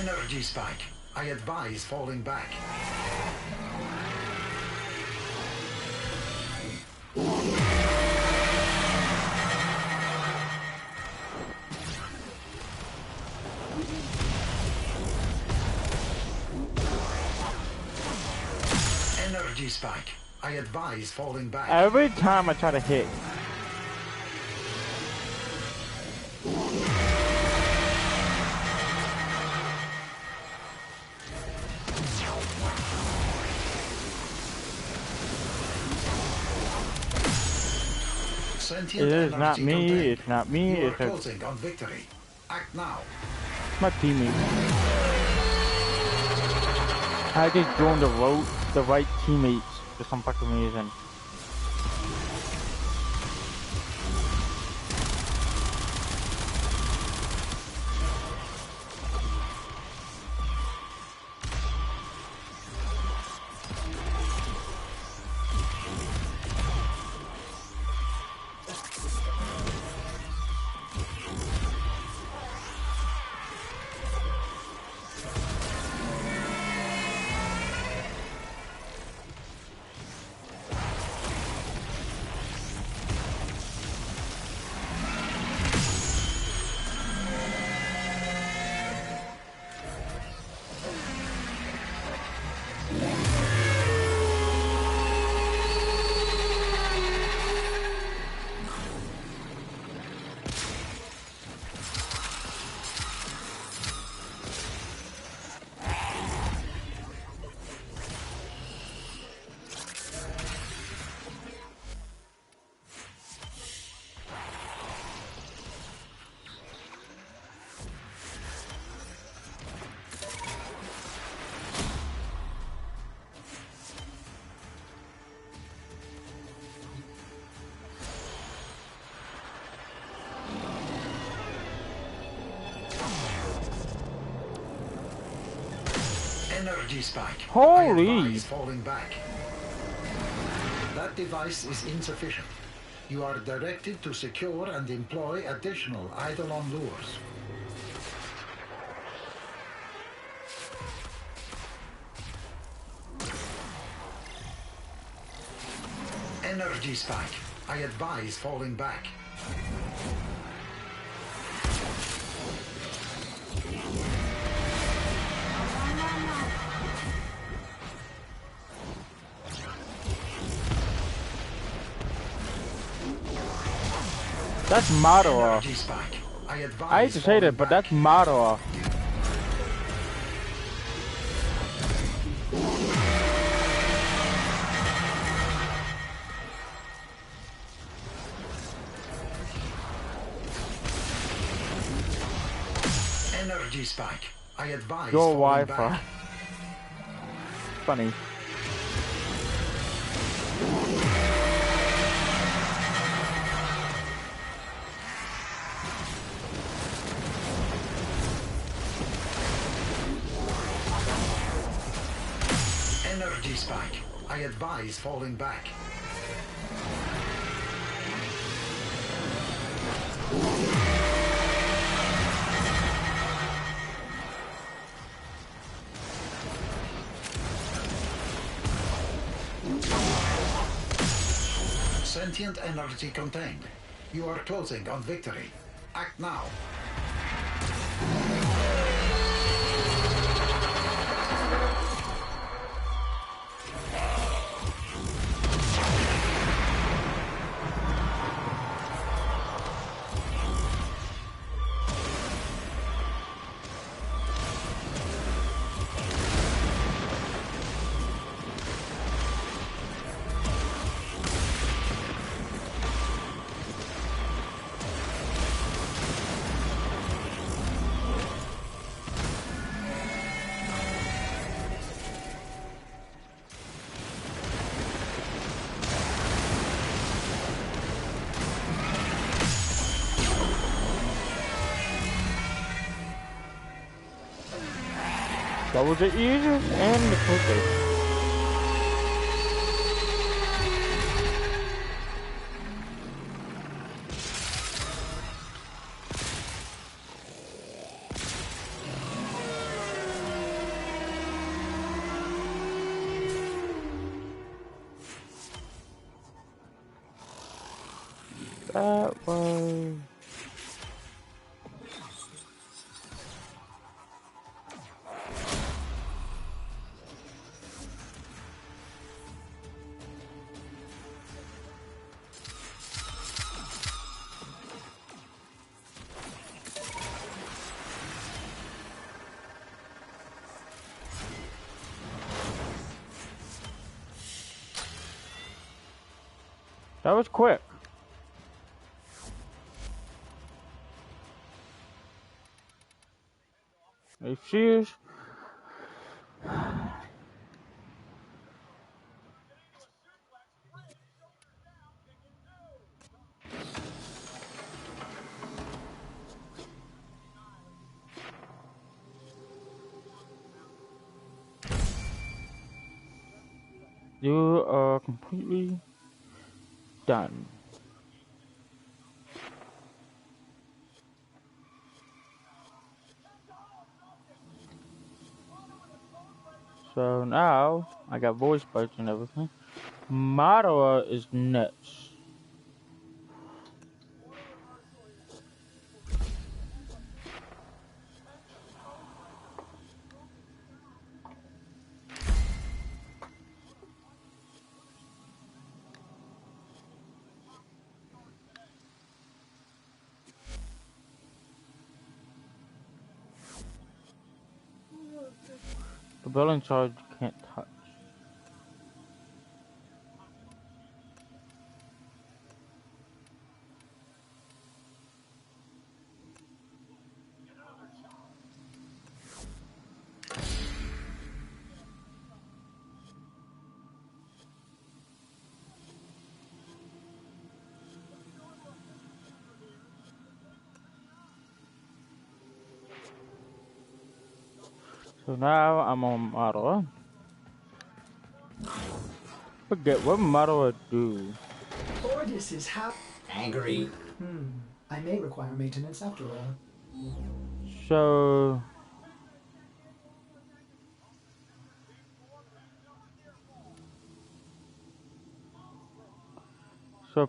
Energy spike. I advise falling back. Energy spike. I advise falling back. Every time I try to hit. It is not me, it's not me, it's closing on victory. Act now. My teammate. I just joined the right teammates for some fucking reason. Energy spike. Holy! Falling back. That device is insufficient. You are directed to secure and employ additional Eidolon lures. Energy spike. I advise falling back. That's Madara. I hate to say that, but that's Madara. energy spike. I advise Your falling Wi-Fi. back. Funny. Energy spike. I advise falling back. Sentient energy contained. You are closing on victory. Act now. That was the easiest and the quickest. That was... That was quick. Are you serious? You are completely done. So now, I got voice bites and everything. Mara is next. The building charge you can't touch. So now I'm on Mara. Forget what Mara do. Ordis is angry. I may require maintenance after all. So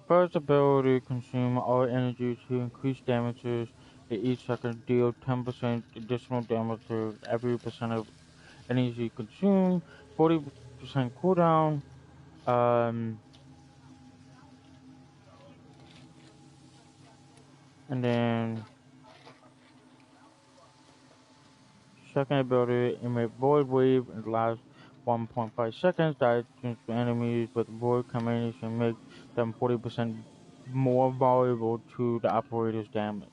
first ability consume all energy to increase damages at each second. Deal 10% additional damage to every percent of energy consumed. 40% cooldown. And then second ability, emit void wave and lasts 1.5 seconds. That turns to enemies with void combination, make them 40% more vulnerable to the operator's damage.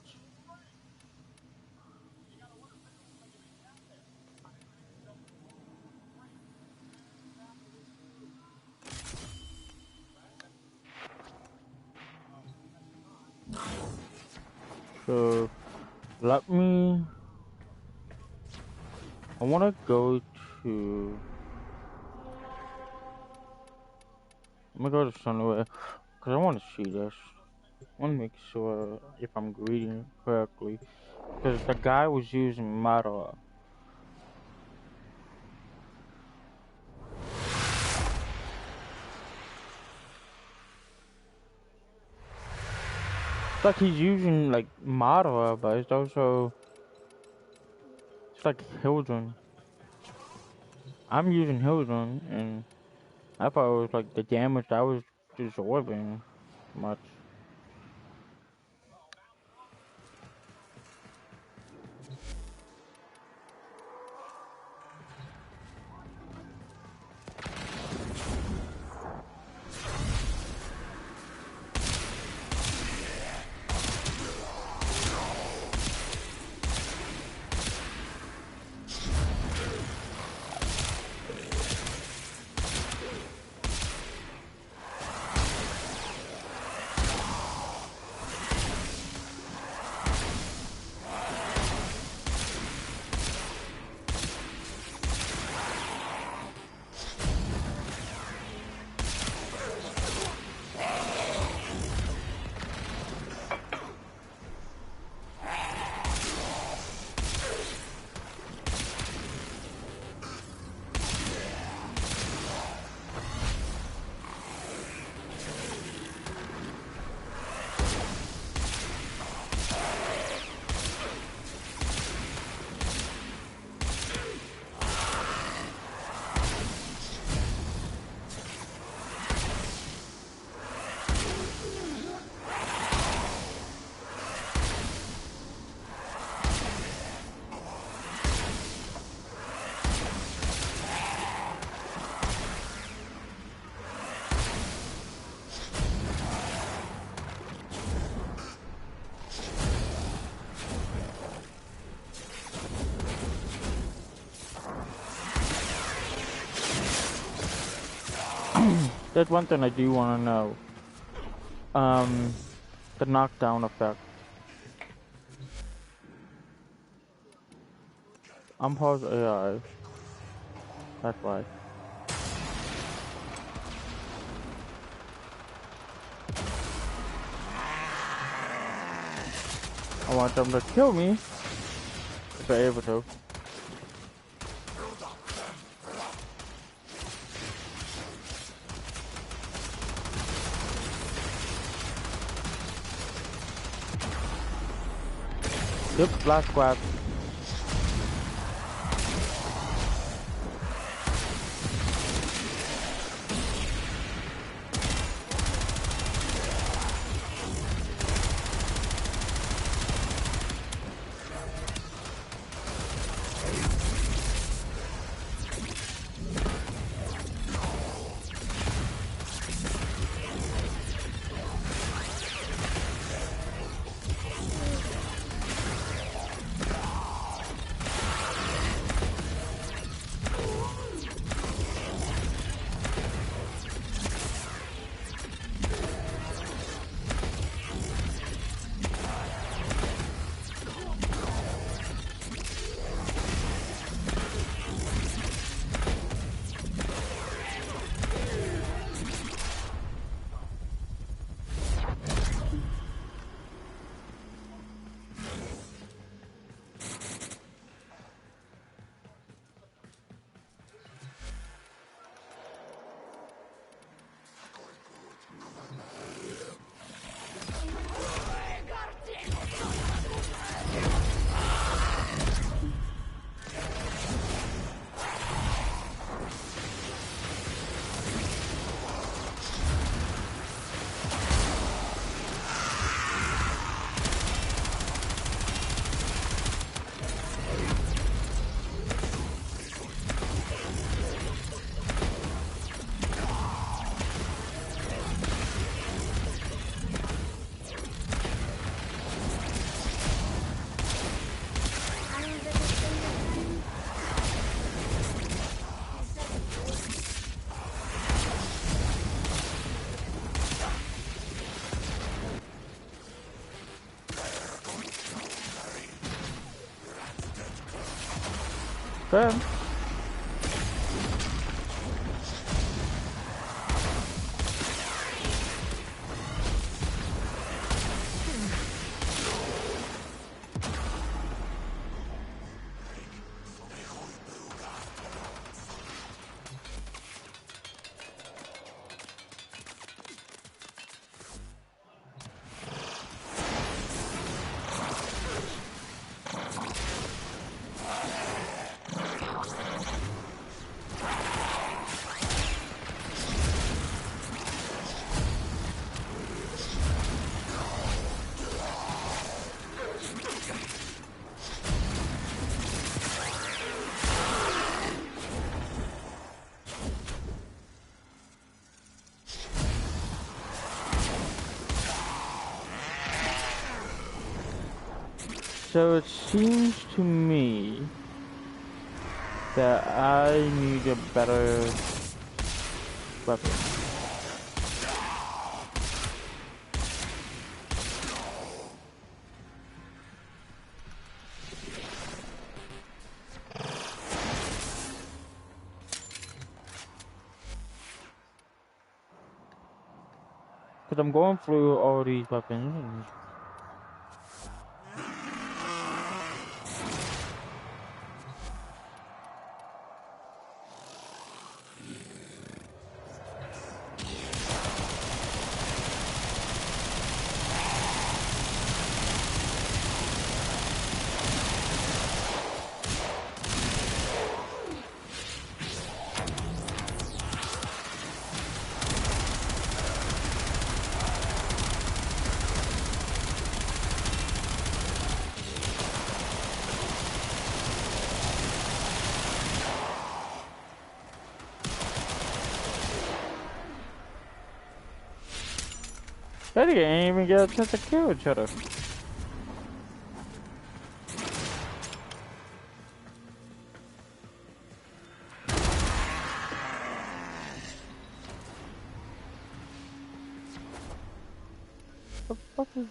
So, let me... I want to go to... I'm gonna go to somewhere, because I want to see this. I want to make sure if I'm reading it correctly. Because the guy was using Mara. It's like he's using like Mara, but it's also... It's like Hildren. I'm using Hildren, and I thought it was like the damage I was absorbing much. There's one thing I do want to know. The knockdown effect. Unpause AI. That's why. I want them to kill me if they're able to. Yep, last grab. bad. So it seems to me that I need a better weapon. Because I'm going through all these weapons. They didn't even get a chance to kill each other. What the fuck is...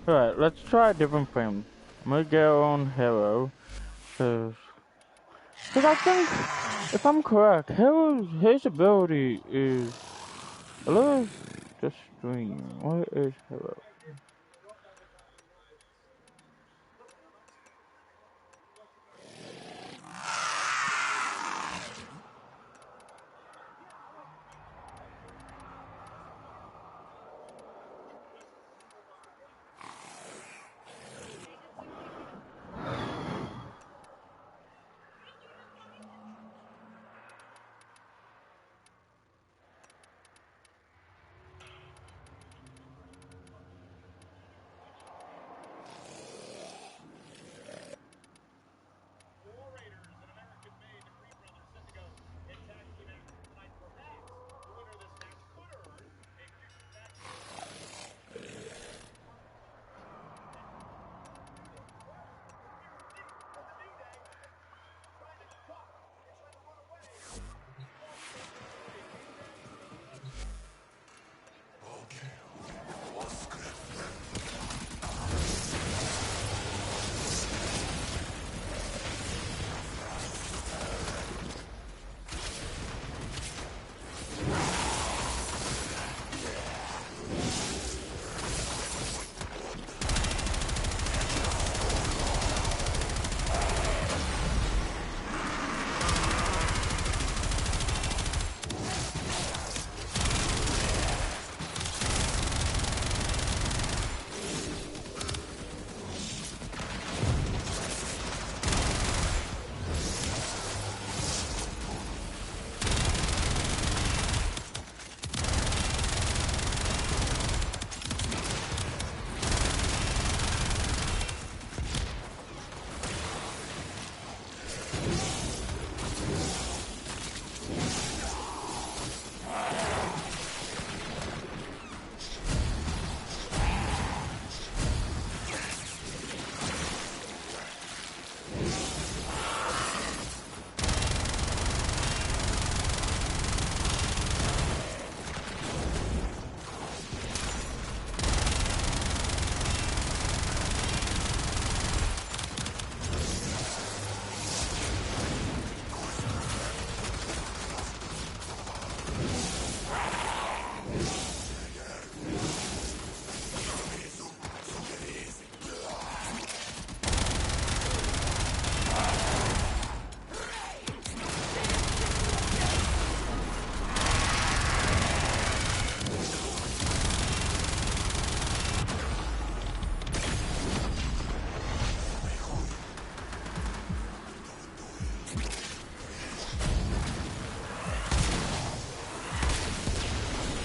Alright, let's try a different frame. I'm gonna go on Hero. Cause I think, if I'm correct, his ability is a little extreme. What is Hero?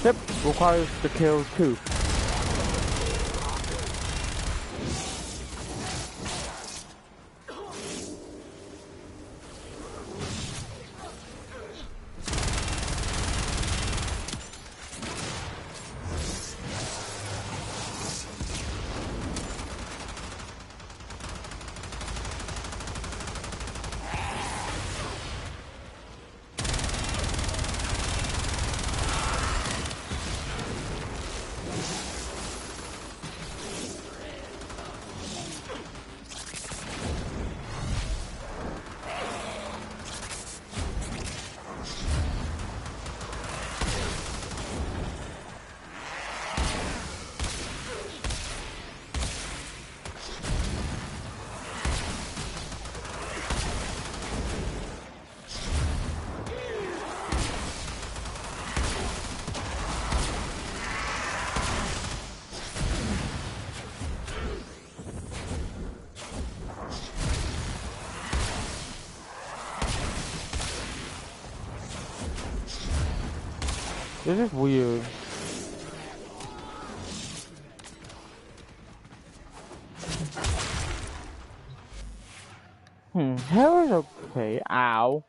Yep, requires to kill 2. This is weird. Hell is okay. Ow.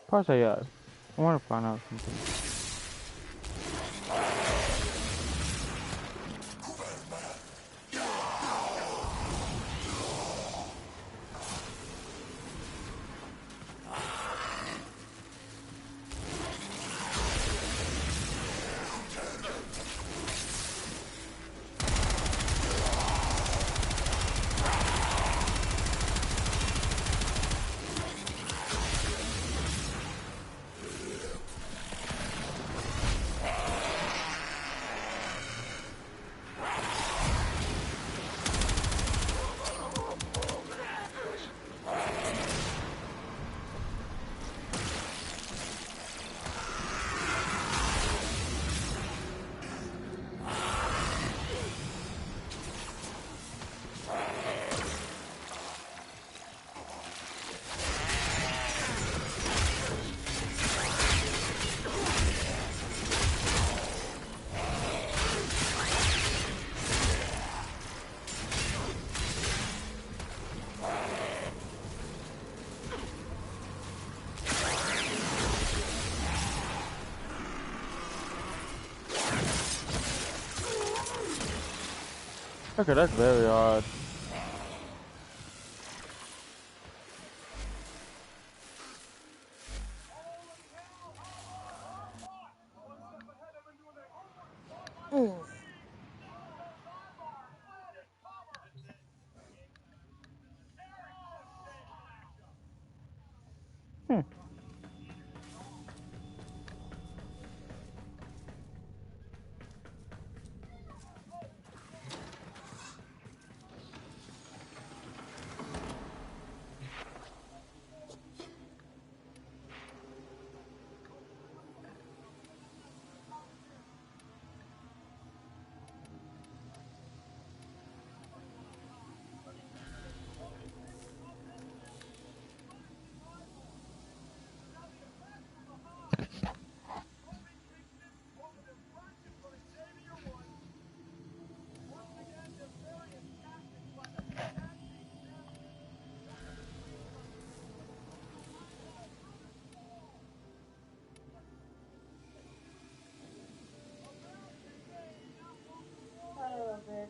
Plus, I want to find out something. Okay, that's very odd. Hmm. Oh, bitch.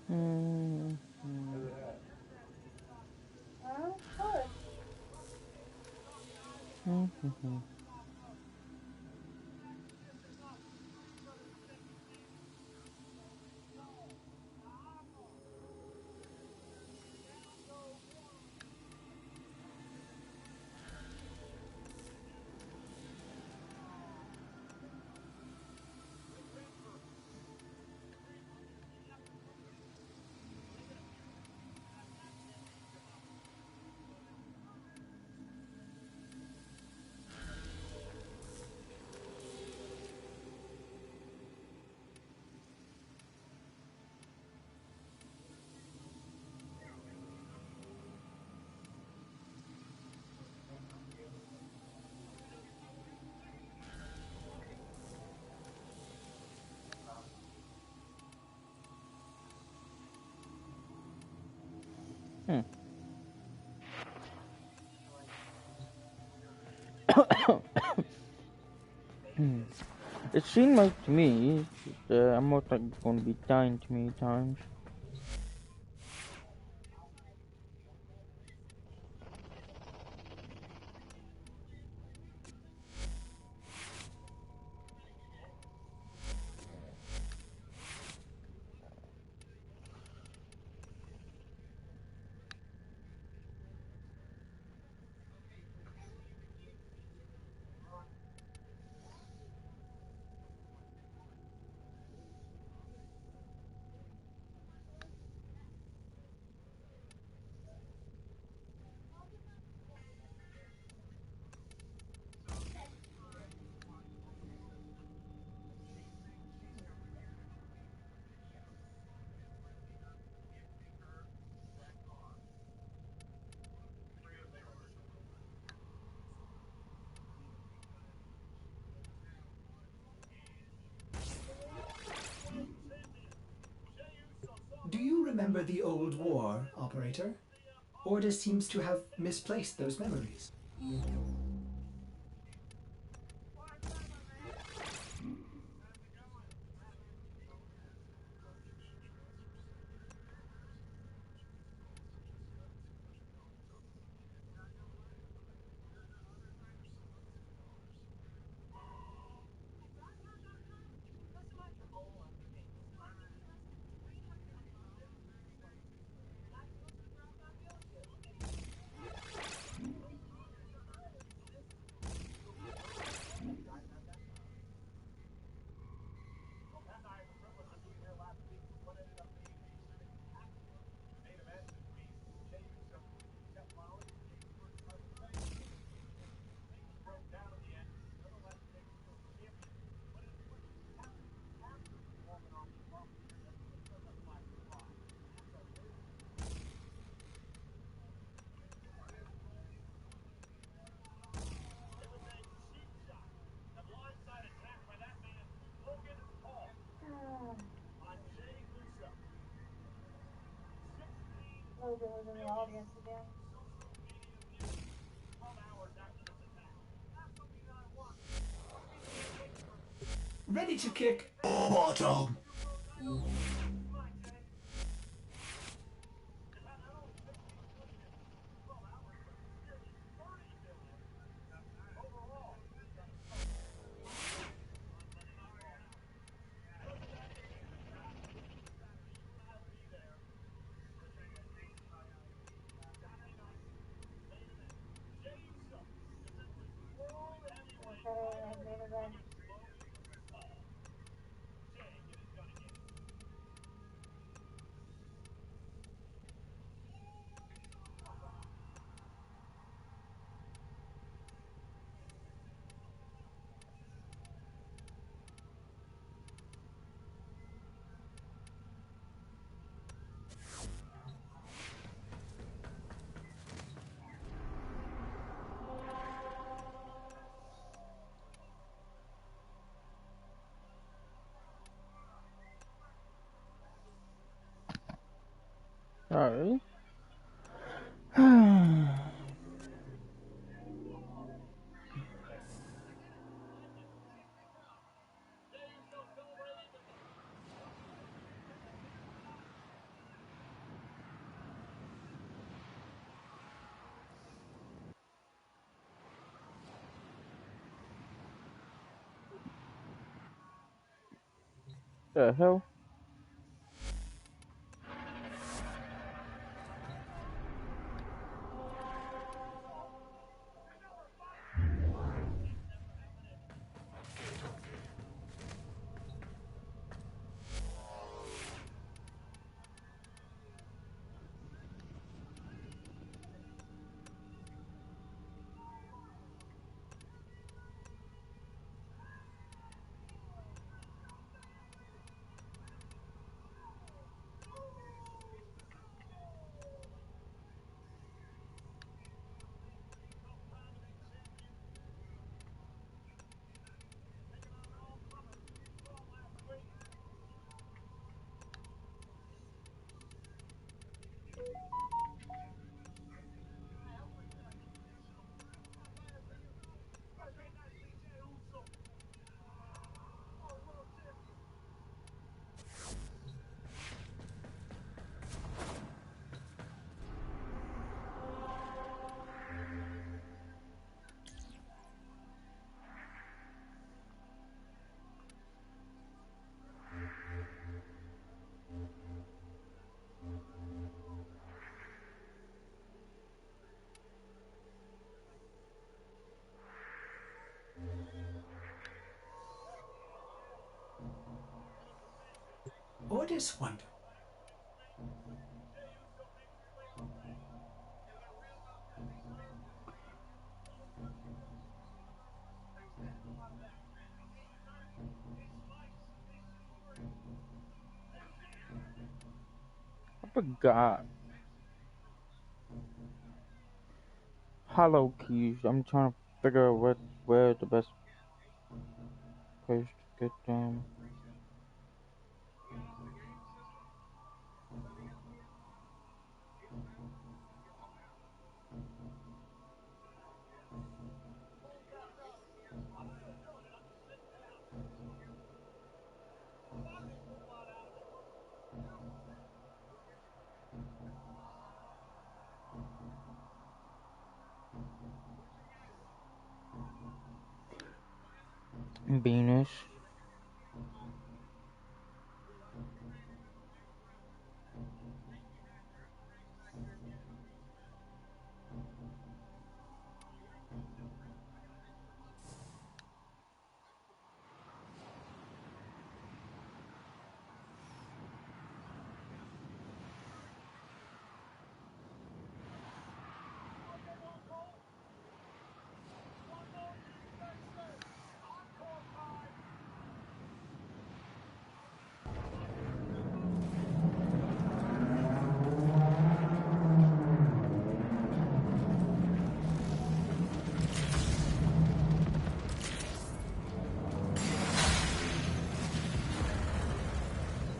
Hmm. Of course. Hmm. Hmm. Hmm. It seemed like to me I'm most likely going to be dying too many times. remember the old war, Operator? Ordis seems to have misplaced those memories. Logan was in the audience again. Ready to kick bottom. Okay, main event. Alright. The hell? Ordis wonder. I forgot. Hollow keys. I'm trying to figure out where the best place to get them. Venus.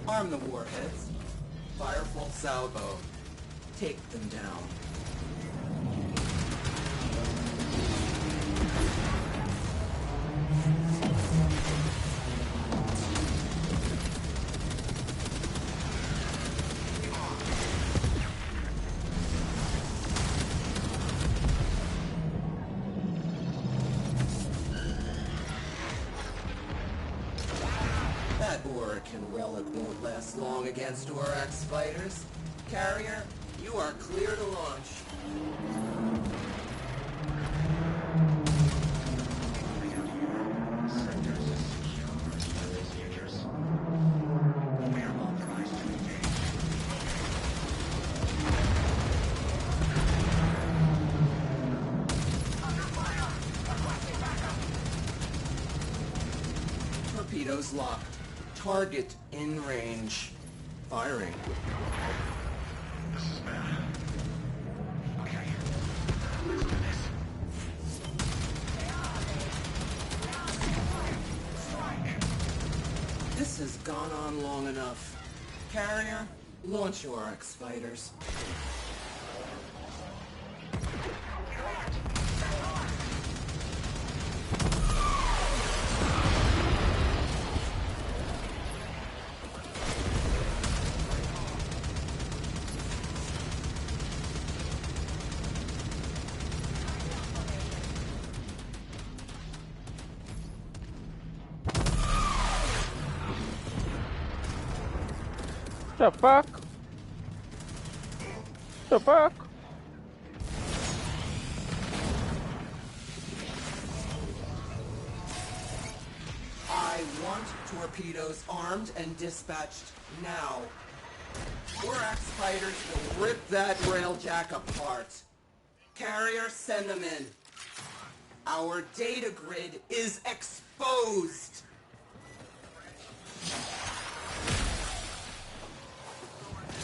Arm the warheads. Fire full salvo. Take them down. That Orakin relic won't last long against Orax fighters. Carrier, you are clear to launch. Torpedoes locked. Target in range. Firing. This is bad. Okay. Let's do this. This has gone on long enough. Carrier, launch your X-Fighters. The fuck? The fuck? I want torpedoes armed and dispatched now. Orax fighters will rip that railjack apart. Carrier, send them in. Our data grid is exposed.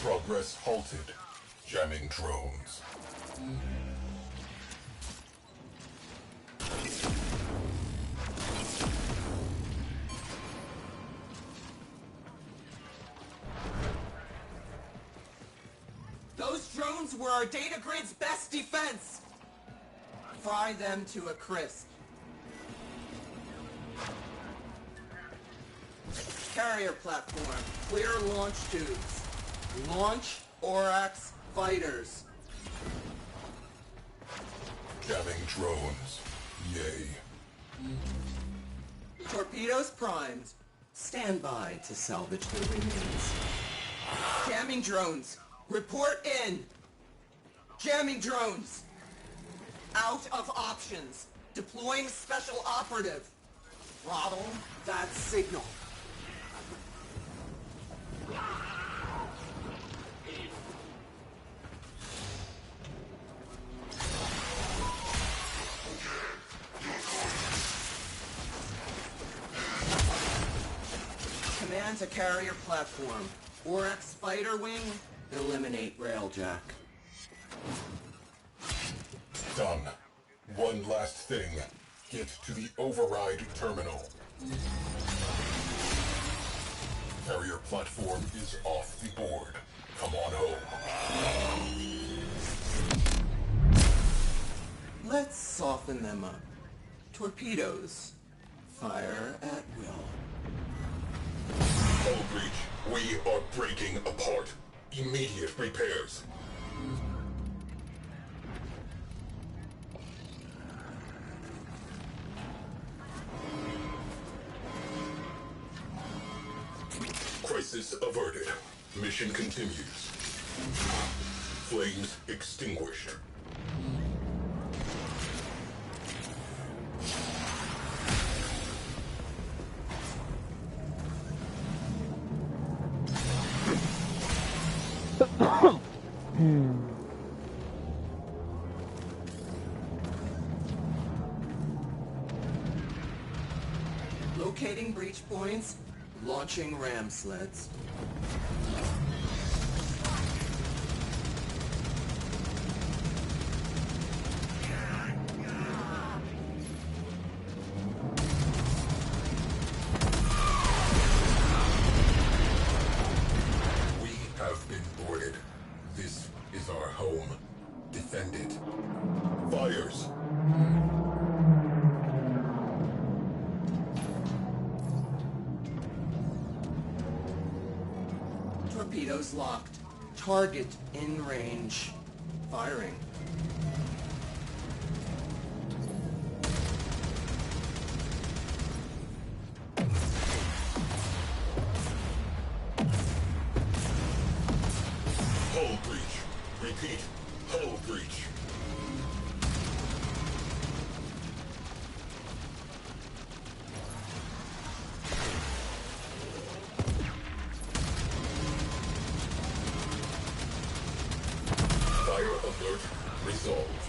Progress halted. Jamming drones. Those drones were our data grid's best defense. Fry them to a crisp. Carrier platform. Clear launch tubes. Launch Orax fighters. Jamming drones. Yay. Torpedoes primed. Stand by to salvage the remains. Jamming drones. Report in. Jamming drones. Out of options. Deploying special operative. Throttle that signal. Command to carrier platform. Orax fighter wing, eliminate railjack. Done. One last thing. Get to the override terminal. Carrier platform is off the board. Come on home. Let's soften them up. Torpedoes. Fire at will. Hull breach. We are breaking apart. Immediate repairs. Crisis averted. Mission continues. Flames extinguished. Locating breach points. Launching ram sleds. We have been boarded. This is our home. Defend it. Fires! Torpedoes locked. Target in range. Firing. Hull breach. Repeat. Hull breach. Fire alert resolved.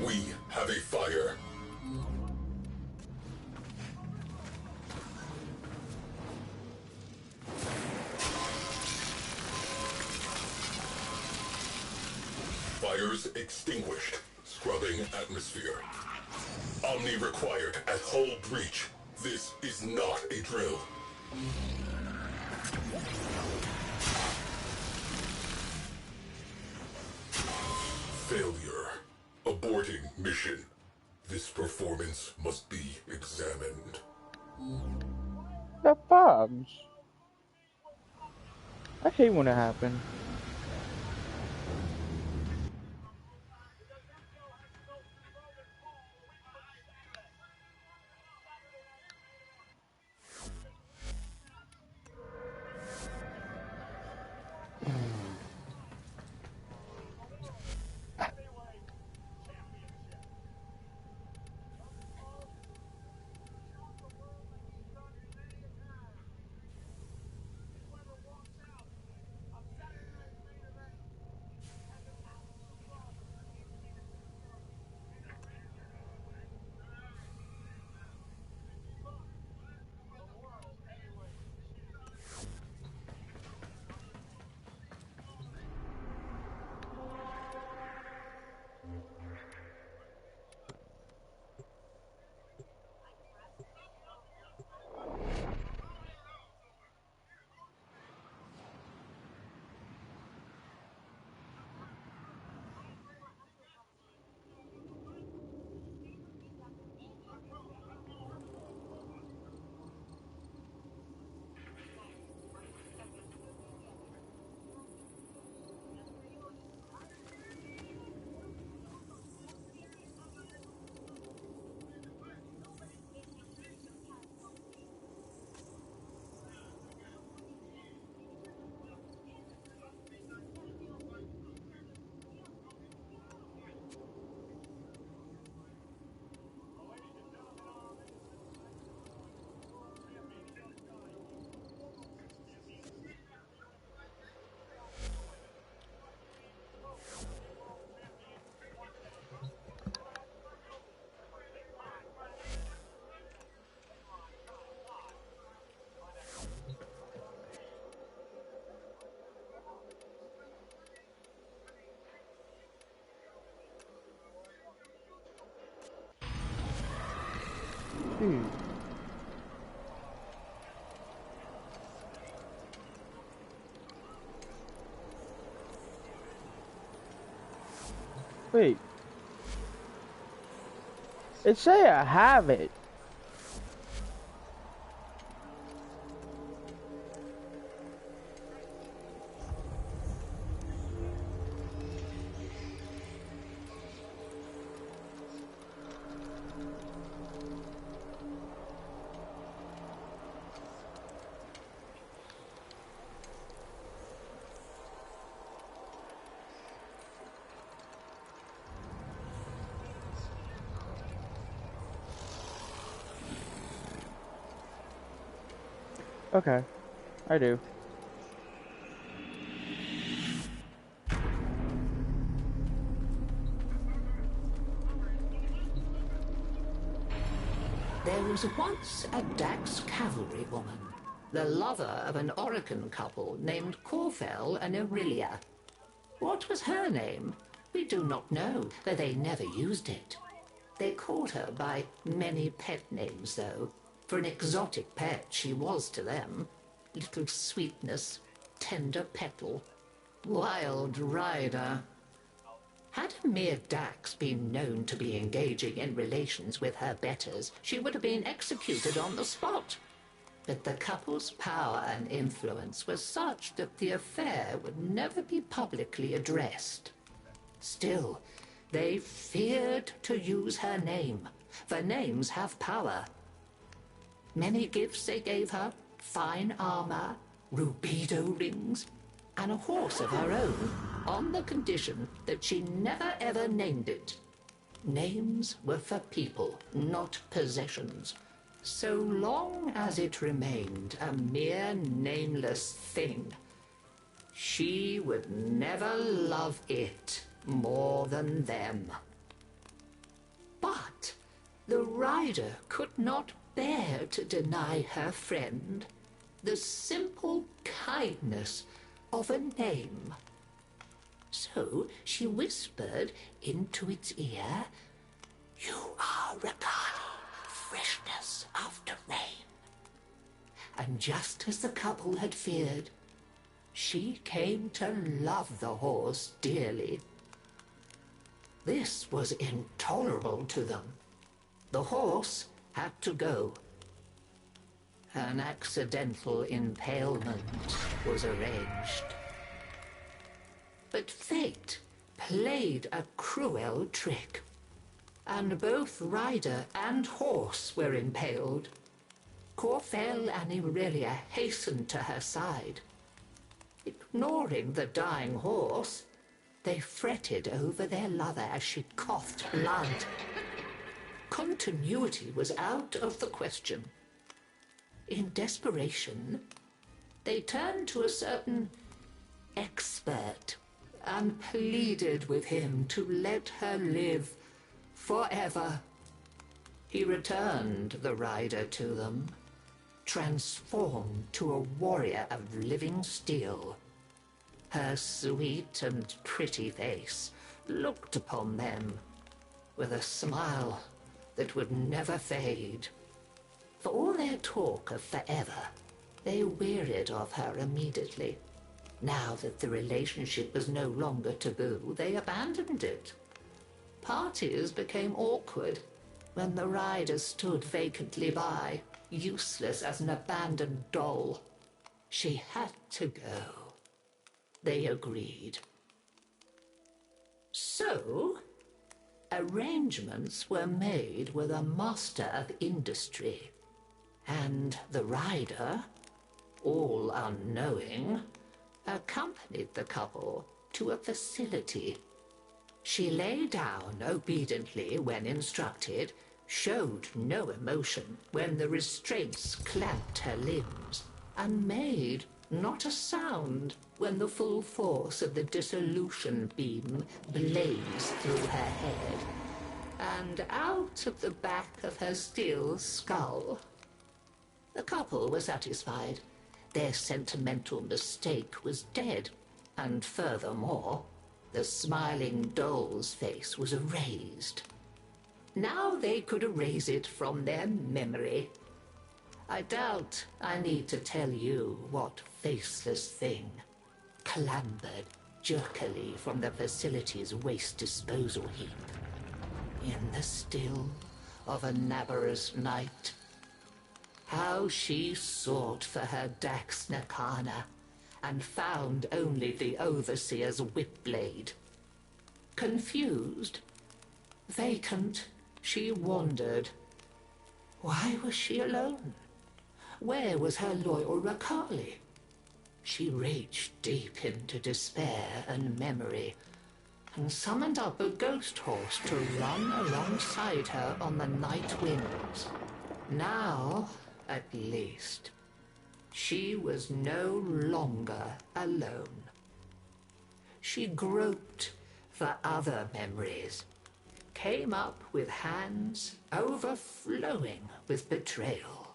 We have a fire. Fires extinguished. Scrubbing atmosphere. Omni required at hull breach. This is not a drill. Failure. Aborting mission. This performance must be examined. The bugs. I hate when it happens. Wait. It say I have it. Okay, I do. There was once a Dax cavalry woman, the lover of an Orokin couple named Corfel and Aurelia. What was her name? We do not know, but they never used it. They called her by many pet names, though. For an exotic pet she was to them. Little Sweetness, Tender Petal, Wild Rider. Had a mere Dax been known to be engaging in relations with her betters, she would have been executed on the spot. But the couple's power and influence was such that the affair would never be publicly addressed. Still, they feared to use her name, for names have power. Many gifts they gave her, fine armor, rubido rings, and a horse of her own, on the condition that she never ever named it. Names were for people, not possessions. So long as it remained a mere nameless thing, she would never love it more than them. But the rider could not bear to deny her friend the simple kindness of a name. So she whispered into its ear, "You are Rakali, freshness after rain." And just as the couple had feared, she came to love the horse dearly. This was intolerable to them. The horse had to go. An accidental impalement was arranged. But fate played a cruel trick, and both rider and horse were impaled. Corfel and Aurelia hastened to her side. Ignoring the dying horse, they fretted over their lover as she coughed blood. Continuity was out of the question. In desperation, they turned to a certain expert and pleaded with him to let her live forever. He returned the rider to them, transformed to a warrior of living steel. Her sweet and pretty face looked upon them with a smile that would never fade. For all their talk of forever, they wearied of her immediately. Now that the relationship was no longer taboo, they abandoned it. Parties became awkward when the rider stood vacantly by, useless as an abandoned doll. She had to go. They agreed. So, arrangements were made with a master of industry, and the rider, all unknowing, accompanied the couple to a facility. She lay down obediently when instructed, showed no emotion when the restraints clamped her limbs, and made not a sound when the full force of the dissolution beam blazed through her head and out of the back of her steel skull. The couple were satisfied. Their sentimental mistake was dead, and furthermore, the smiling doll's face was erased. Now they could erase it from their memory. I doubt I need to tell you what faceless thing clambered jerkily from the facility's waste disposal heap. In the still of a Nabarus night, how she sought for her Dax Nakana and found only the Overseer's whip-blade. Confused, vacant, she wandered. Why was she alone? Where was her loyal Rakali? She reached deep into despair and memory, and summoned up a ghost horse to run alongside her on the night winds. Now, at least, she was no longer alone. She groped for other memories, came up with hands overflowing with betrayal.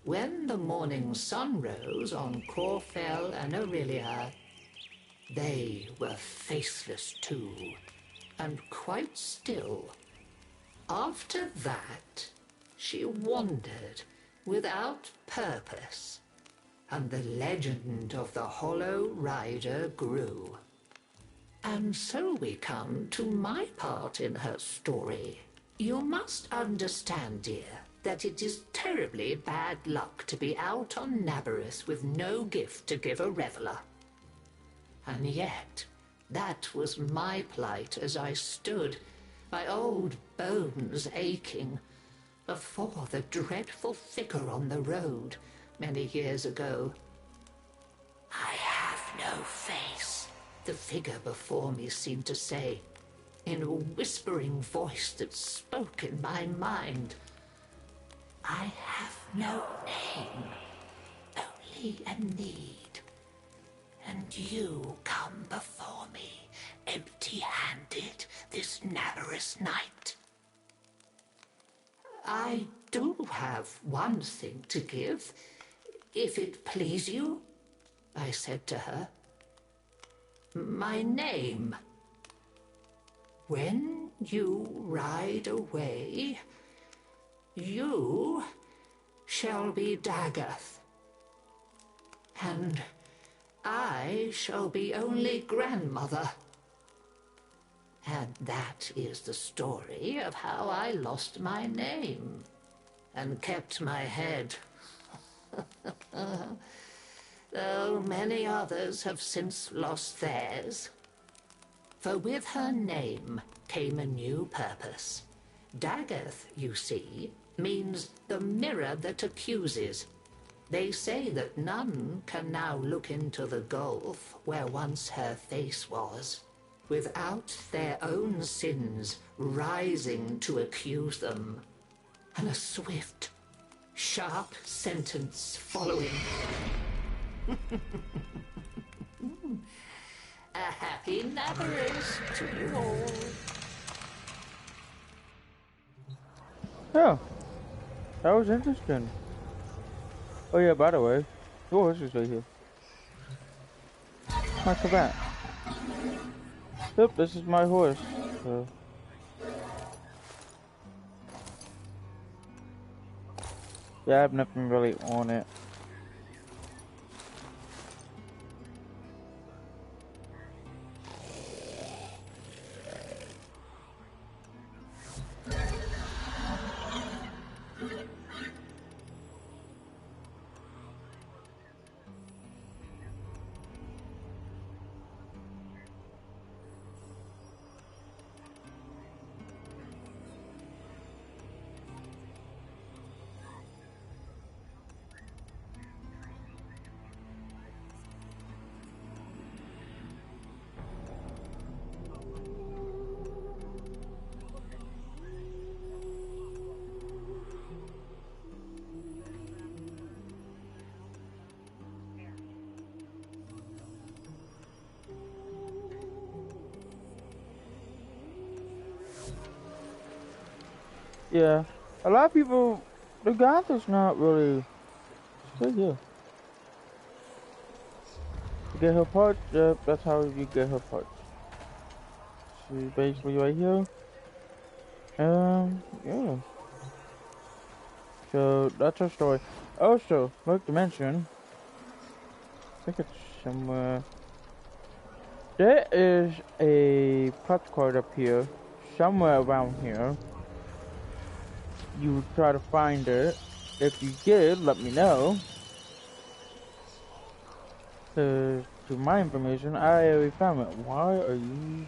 When the morning sun rose on Corfell and Aurelia, they were faceless too, and quite still. After that, she wandered without purpose, and the legend of the Hollow Rider grew. And so we come to my part in her story. You must understand, dear, that it is terribly bad luck to be out on Nabarus with no gift to give a reveler. And yet, that was my plight as I stood, my old bones aching, before the dreadful figure on the road many years ago. I have no face, the figure before me seemed to say, in a whispering voice that spoke in my mind. I have no name, only a need. And you come before me, empty-handed, this Nabarus night. I do have one thing to give, if it please you, I said to her. My name. When you ride away, you shall be Daggoth, and I shall be only grandmother. And that is the story of how I lost my name and kept my head. Though many others have since lost theirs. For with her name came a new purpose. Daggoth, you see, means the mirror that accuses. They say that none can now look into the gulf where once her face was, without their own sins rising to accuse them, and a swift, sharp sentence following. A happy Nabarus to you all. Yeah, that was interesting. Oh yeah, by the way, your horse is right here. Not so bad. Yep, this is my horse. So. Yeah, I have nothing really on it. Yeah, a lot of people, the goth is not really still here. To get her parts, yep, that's how you get her parts. She's basically right here. Yeah. So that's her story. Also, like to mention, I think it's somewhere. There is a plot card up here, somewhere around here. You try to find it. If you did, let me know. To my information, I already found it. Why are you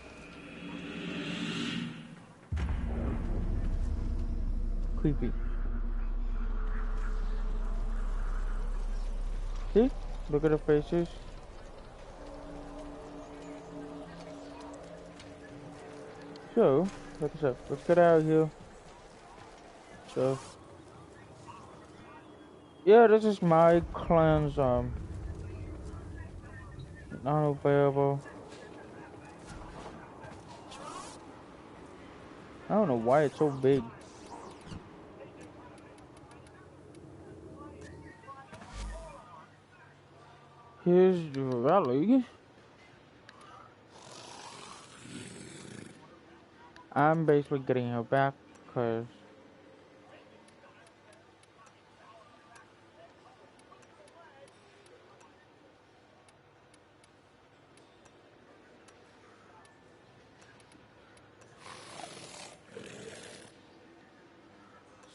creepy? See? Look at the faces. So, like I said, let's get out of here. So, Yeah, this is my clan's not available. I don't know why it's so big. Here's the rally. I'm basically getting her back because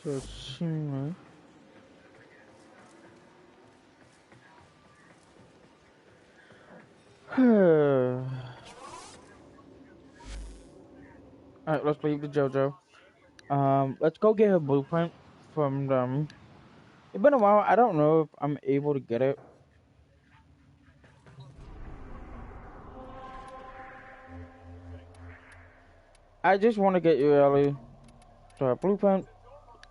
so seemingly. Alright, let's leave the JoJo. Let's go get her blueprint from them. It's been a while. I don't know if I'm able to get it. I just want to get you, Ellie, to her blueprint.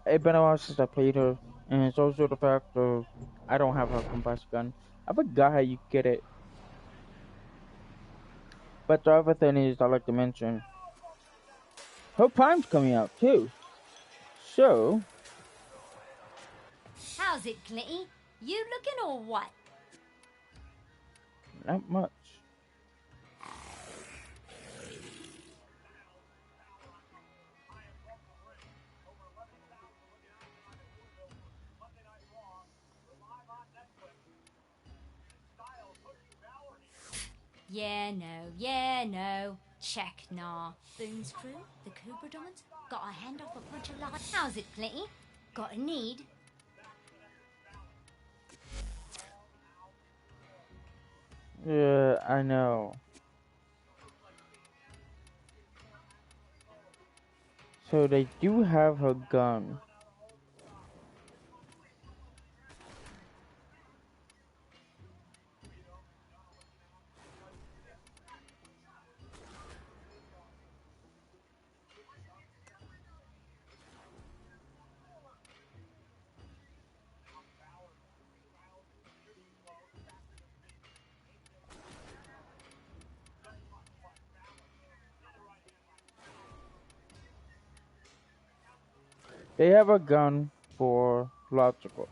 It's been a while since I played her, and it's also the fact of I don't have her compressor gun. I forgot how you get it. But the other thing is, I like to mention, her Prime's coming out too. So, How's it, Clitty? You looking or what? not much. Yeah, no. Check, nah. Boone's crew, the Cobra Dons, got a hand off a bunch of lies. How's it, Clitty? Got a need? Yeah, I know. So they do have her gun. They have a gun for logical.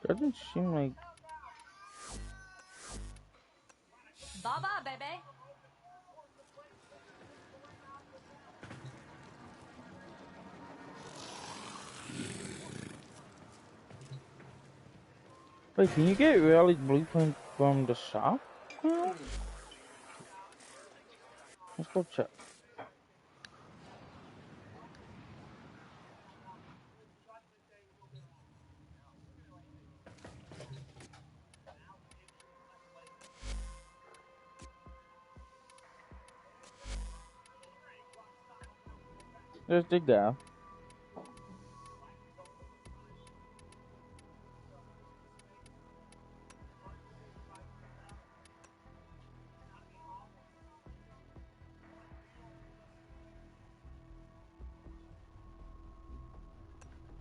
Doesn't seem like. Bye-bye, baby. Wait, can you get Riley's blueprint from the shop? Yeah. Let's go check. There's the guy.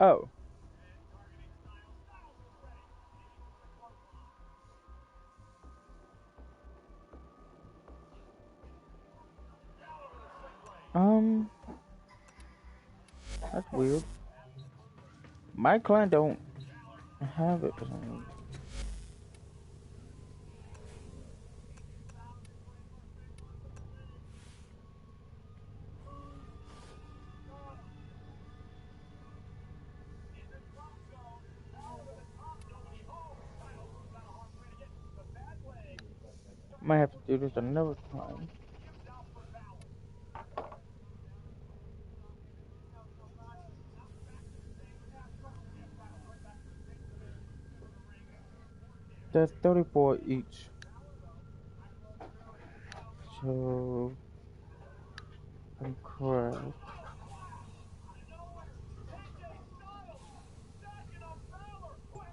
Oh. That's weird. My client don't have it for some reason. Might have to do this another time. There's 34 each. So Incorrect.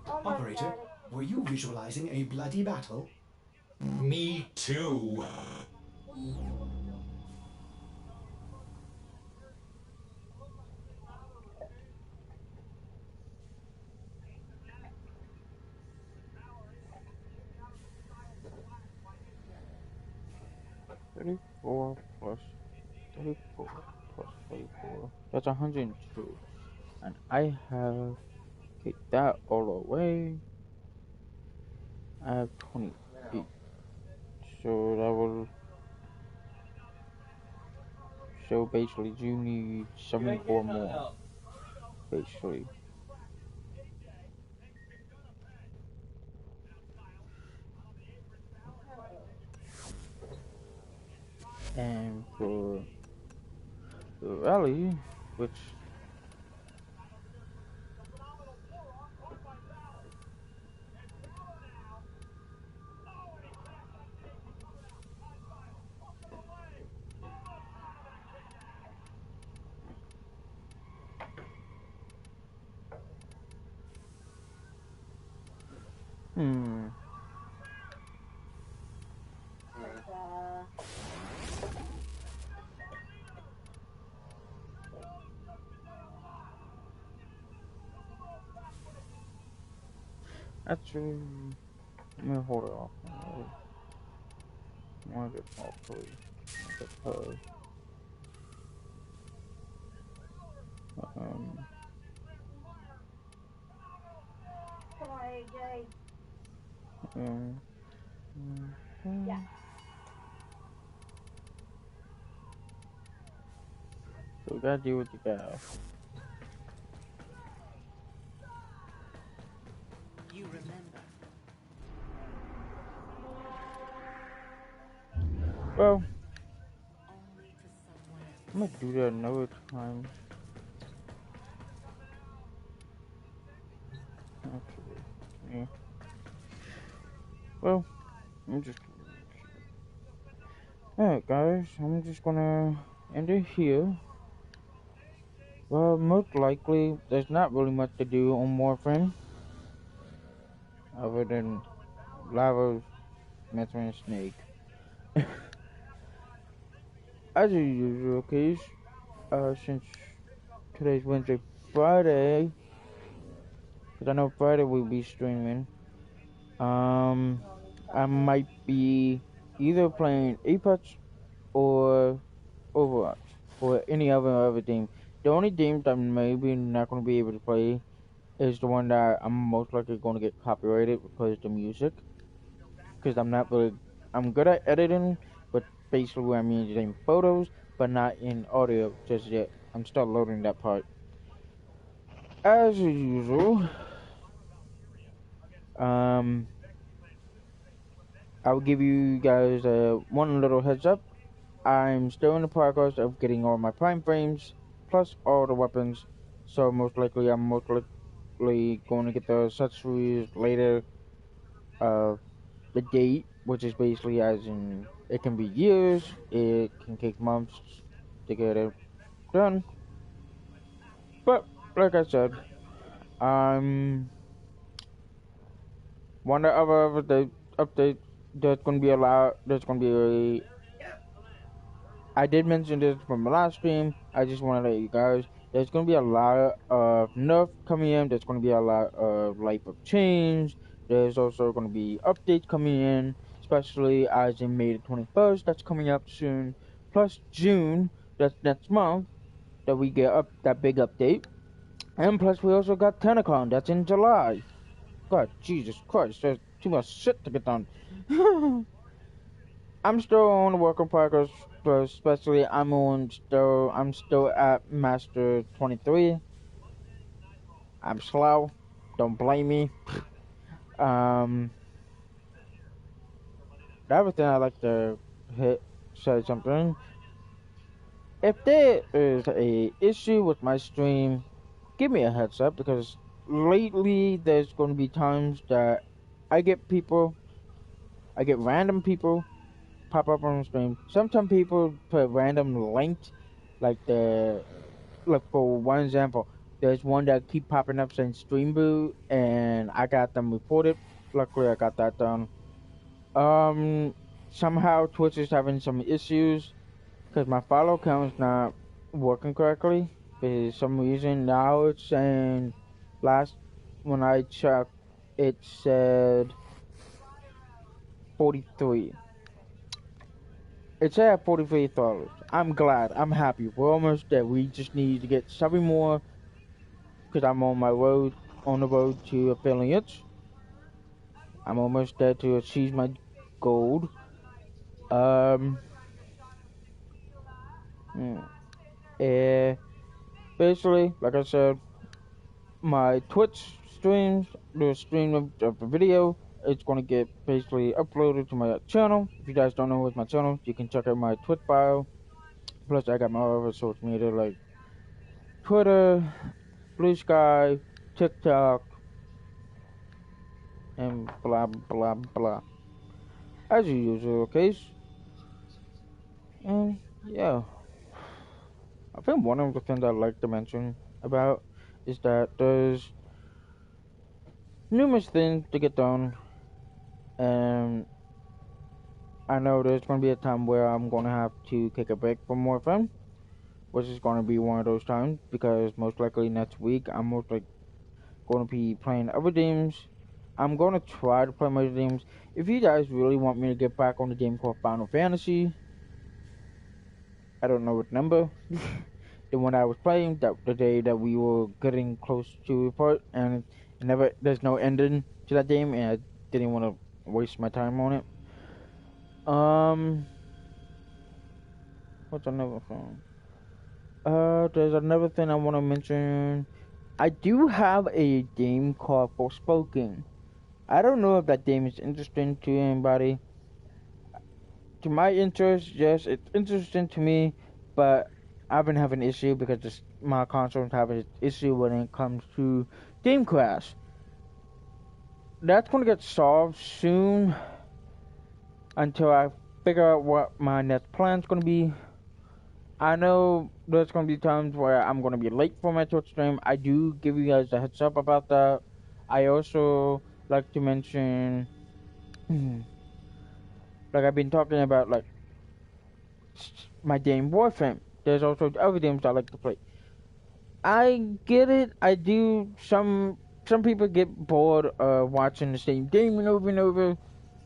Operator, were you visualizing a bloody battle? Me too. $34 plus 34 plus 44. That's 102. And I have take that all away. I have 28. So that will show basically you need 74 more. Basically. And for the rally, which actually, let me hold it off. I want to get more police. Um, Come on, AJ. um, Yeah. so we gotta deal with the guy. You remember. Well, I'm gonna do that another time. Actually, yeah. Well, I'm just. Alright, guys, I'm just gonna end it here. Well, most likely, there's not really much to do on Warframe other than lava, Metal, and Snake. As usual case, since today's Wednesday, Friday, because I know Friday we'll be streaming, I might be either playing Apex or Overwatch or any other team. The only team that I'm maybe not going to be able to play is the one that I'm most likely going to get copyrighted because of the music. Because I'm not really, I'm good at editing, but basically what I mean is in photos, but not in audio just yet. I'm still loading that part. As usual, I'll give you guys one little heads up. I'm still in the progress of getting all my prime frames, plus all the weapons. So I'm most likely going to get the accessories later. The date, which is basically as in it can be years, it can take months to get it done. But like I said, one of the other update there's gonna be a lot. There's gonna be I did mention this from the last stream. I just want to let you guys. There's gonna be a lot of nerf coming in. There's gonna be a lot of life of change. There's also gonna be updates coming in, especially as in May the 21st. That's coming up soon. Plus June. That's next month that we get up that big update. And plus we also got TennaCon. That's in July. God, Jesus Christ, there's too much shit to get done. I'm still on the work in progress, but especially I'm still at Master 23. I'm slow. Don't blame me. The other thing I like to say something. If there is a issue with my stream, give me a heads up because lately there's going to be times that I get random people pop up on the stream. Sometimes people put random links Like for one example, there's one that keep popping up saying stream boot, and I got them reported. Luckily, I got that done. Somehow Twitch is having some issues because my follow count is not working correctly. For some reason, now it's saying last when I checked, it said 43. It's at $43. I'm glad. I'm happy. We're almost there. We just need to get 7 more because I'm on the road to affiliates. I'm almost there to achieve my gold. Hmm. Basically, like I said, my Twitch streams, the stream of the video, it's going to get basically uploaded to my channel. If you guys don't know what's my channel, you can check out my Twitch bio. Plus, I got my other social media like Twitter, Blue Sky, TikTok, and blah blah blah. As usual case. And yeah, I think one of the things I'd like to mention about is that there's numerous things to get done, and I know there's going to be a time where I'm going to have to take a break from Warframe, which is going to be one of those times because most likely next week I'm most likely going to be playing other games. I'm going to try to play my games. If you guys really want me to get back on the game called Final Fantasy, I don't know what number. The one I was playing, that the day that we were getting close to a part, and there's no ending to that game, and I didn't want to waste my time on it. What's another thing? There's another thing I want to mention. I do have a game called Forspoken. I don't know if that game is interesting to anybody. To my interest, yes, it's interesting to me, but I've been having an issue because my console is having an issue when it comes to game crash. That's going to get solved soon until I figure out what my next plan is going to be. I know there's going to be times where I'm going to be late for my Twitch stream. I do give you guys a heads up about that. I also like to mention, like I've been talking about, like my game Warframe. There's also other games I like to play. I get it. I do. Some people get bored of watching the same game over and over.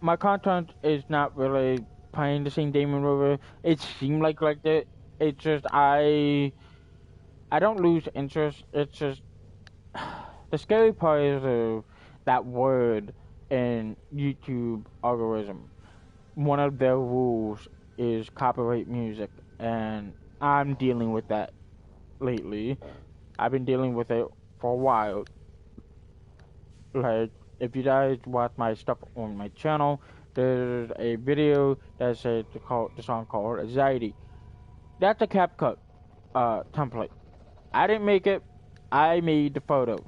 My content is not really playing the same game over. It seemed like that. It's just I don't lose interest. It's just the scary part is that word in YouTube algorithm. One of their rules is copyright music, and I'm dealing with that lately. I've been dealing with it for a while. Like, if you guys watch my stuff on my channel, there's a video that says the song called Anxiety. That's a CapCut template. I didn't make it. I made the photos.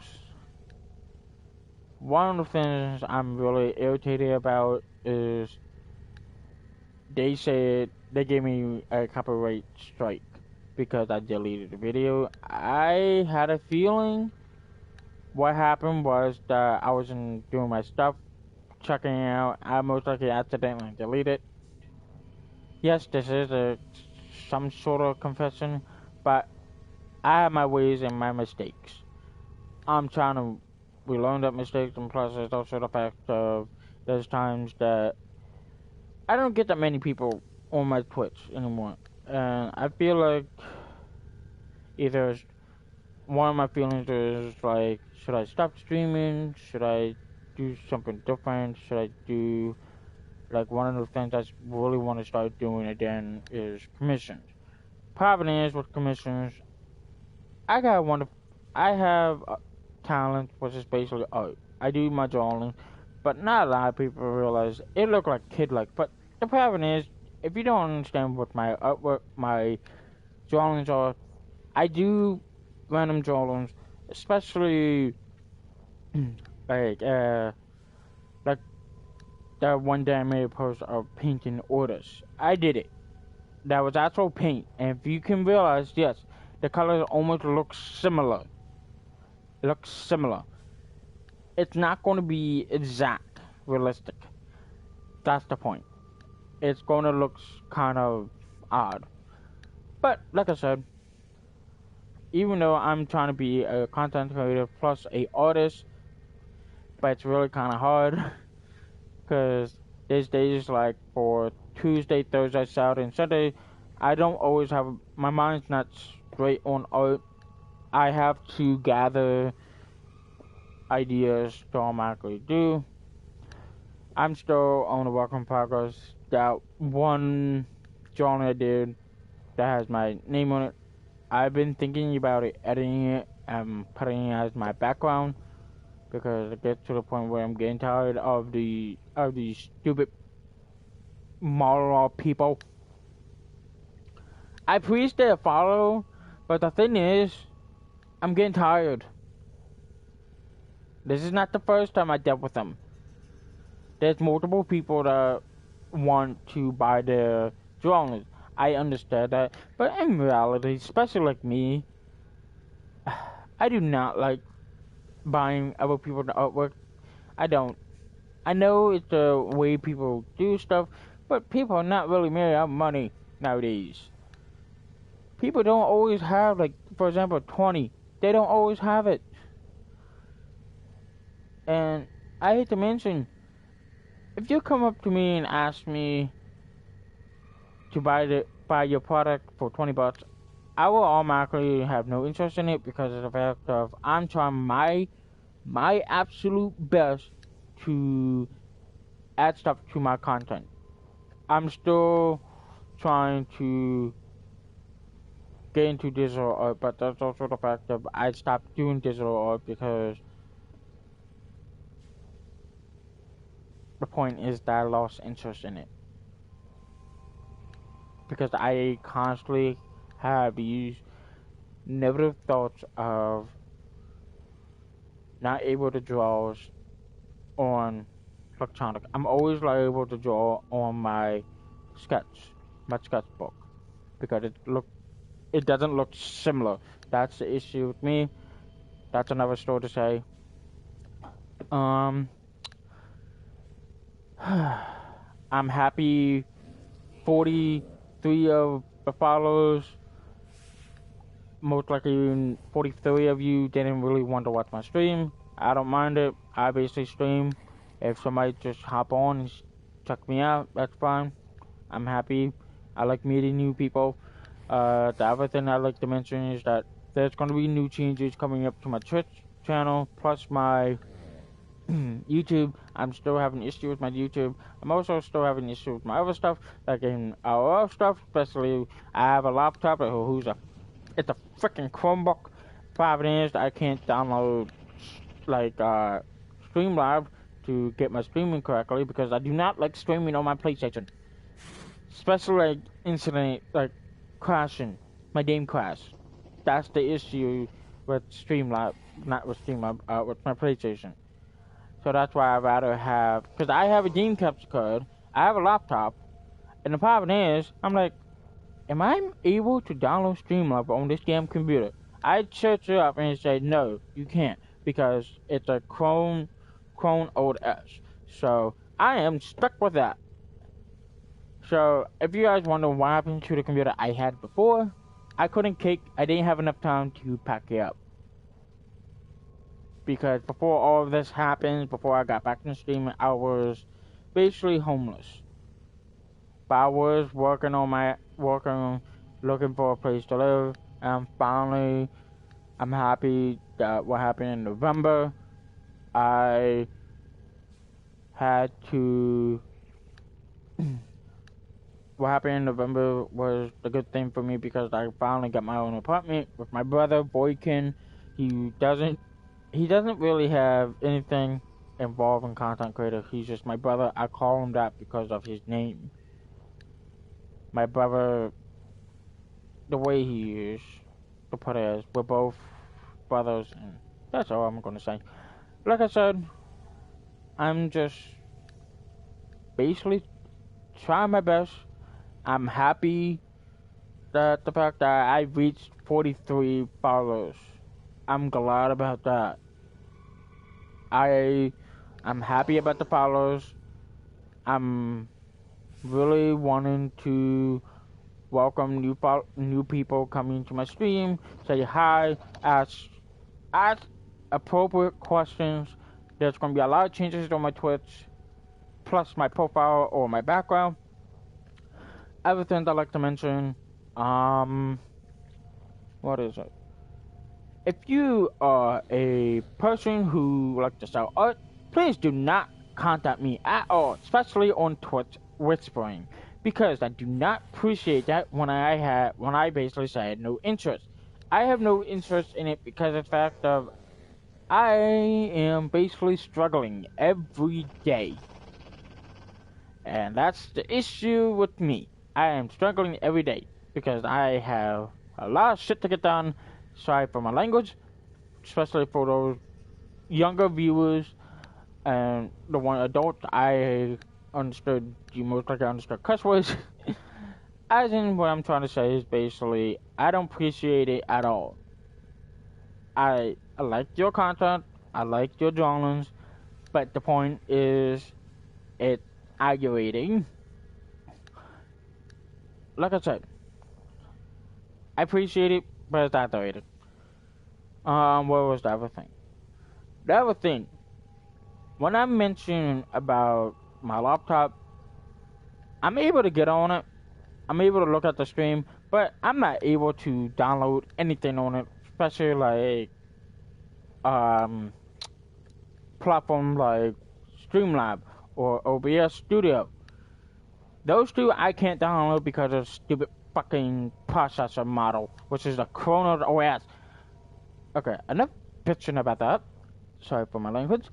One of the things I'm really irritated about is they said they gave me a copyright strike because I deleted the video. I had a feeling what happened was that I wasn't doing my stuff, checking it out. I most likely accidentally deleted. Yes, this is some sort of confession, but I have my ways and my mistakes. I'm trying to relearn that mistakes, and plus there's also the fact of there's times that I don't get that many people on my Twitch anymore, and I feel like either one of my feelings is like, should I stop streaming? Should I do something different? Should I do like one of the things I really want to start doing again is commissions. Problem is with commissions, I got one. I have talent, which is basically art. I do my drawing, but not a lot of people realize it look like kid-like. But the problem is, if you don't understand what my artwork, my drawings are, I do random drawings, especially like like that one day I made a post of painting orders. I did it. that was actual paint. And if you can realize, yes, the colors almost look similar. Looks similar. It's not going to be exact, realistic. That's the point. It's going to look kind of odd. But like I said, even though I'm trying to be a content creator plus a artist, but it's really kind of hard because there's days like for Tuesday, Thursday, Saturday, and Sunday, I don't always have my mind's not straight on art. I have to gather ideas to automatically do. I'm still on the work in progress. That one drawing I did that has my name on it, I've been thinking about it, editing it, and putting it as my background because it gets to the point where I'm getting tired of these stupid model people. I appreciate their follow, but the thing is, I'm getting tired. This is not the first time I dealt with them. There's multiple people that want to buy their drawings. I understand that, but in reality, especially like me, I do not like buying other people's artwork. I don't. I know it's the way people do stuff, but people are not really made out of money nowadays. People don't always have, like, for example, 20. They don't always have it. And I hate to mention, if you come up to me and ask me to buy your product for $20, I will automatically have no interest in it because of the fact of I'm trying my absolute best to add stuff to my content. I'm still trying to get into digital art, but that's also the fact that I stopped doing digital art because the point is that I lost interest in it. Because I constantly have these negative thoughts of not able to draw on electronic. I'm always like able to draw on my sketchbook, because it doesn't look similar. That's the issue with me. That's another story to say. I'm happy 43 of the followers, most likely even 43 of you didn't really want to watch my stream. I don't mind it. I basically stream. If somebody just hop on and check me out, that's fine. I'm happy. I like meeting new people. The other thing I'd like to mention is that there's going to be new changes coming up to my Twitch channel, plus my YouTube. I'm still having an issue with my YouTube. I'm also still having an issue with my other stuff, like in our other stuff, especially I have a laptop it's a freaking Chromebook, 5 inch. I can't download like Streamlab to get my streaming correctly because I do not like streaming on my PlayStation. Especially like incident like crashing, my game crash. That's the issue with Streamlab, not with Streamlab, with my PlayStation. So that's why I'd rather have, because I have a game capture card, I have a laptop, and the problem is, I'm like, am I able to download Streamlabs on this damn computer? I searched it up and it said, no, you can't, because it's a Chrome OS. So, I am stuck with that. So, if you guys wonder what happened to the computer I had before, I didn't have enough time to pack it up. Because before all of this happened, before I got back in streaming, I was basically homeless. But I was working, looking for a place to live, and finally, I'm happy that what happened in November, I had to... What happened in November was the good thing for me because I finally got my own apartment with my brother, Boykin. He doesn't really have anything involved in content creator. He's just my brother. I call him that because of his name. My brother, the way he is, to put it as, we're both brothers, and that's all I'm gonna say. Like I said, I'm just basically trying my best. I'm happy that the fact that I reached 43 followers. I'm glad about that. I'm happy about the followers. I'm really wanting to welcome new people coming to my stream, say hi, ask appropriate questions. There's going to be a lot of changes on my Twitch, plus my profile or my background. Other things I'd like to mention, what is it? If you are a person who likes to sell art, please do not contact me at all, especially on Twitch whispering, because I do not appreciate that when I basically say I had no interest. I have no interest in it because of the fact of I am basically struggling every day. And that's the issue with me. I am struggling every day because I have a lot of shit to get done. Sorry for my language, especially for those younger viewers and the one adult. I understood, you most likely understood cuss words. As in, what I'm trying to say is basically, I don't appreciate it at all. I like your content, I like your drawings, but the point is, it's aggravating. Like I said, I appreciate it, but it's aggravating. What was the other thing? The other thing, when I mentioned about my laptop, I'm able to get on it. I'm able to look at the stream, but I'm not able to download anything on it, especially like platform like Streamlab or OBS Studio. Those two I can't download because of stupid fucking processor model, which is the Chronos OS. Okay, enough bitching about that. Sorry for my language.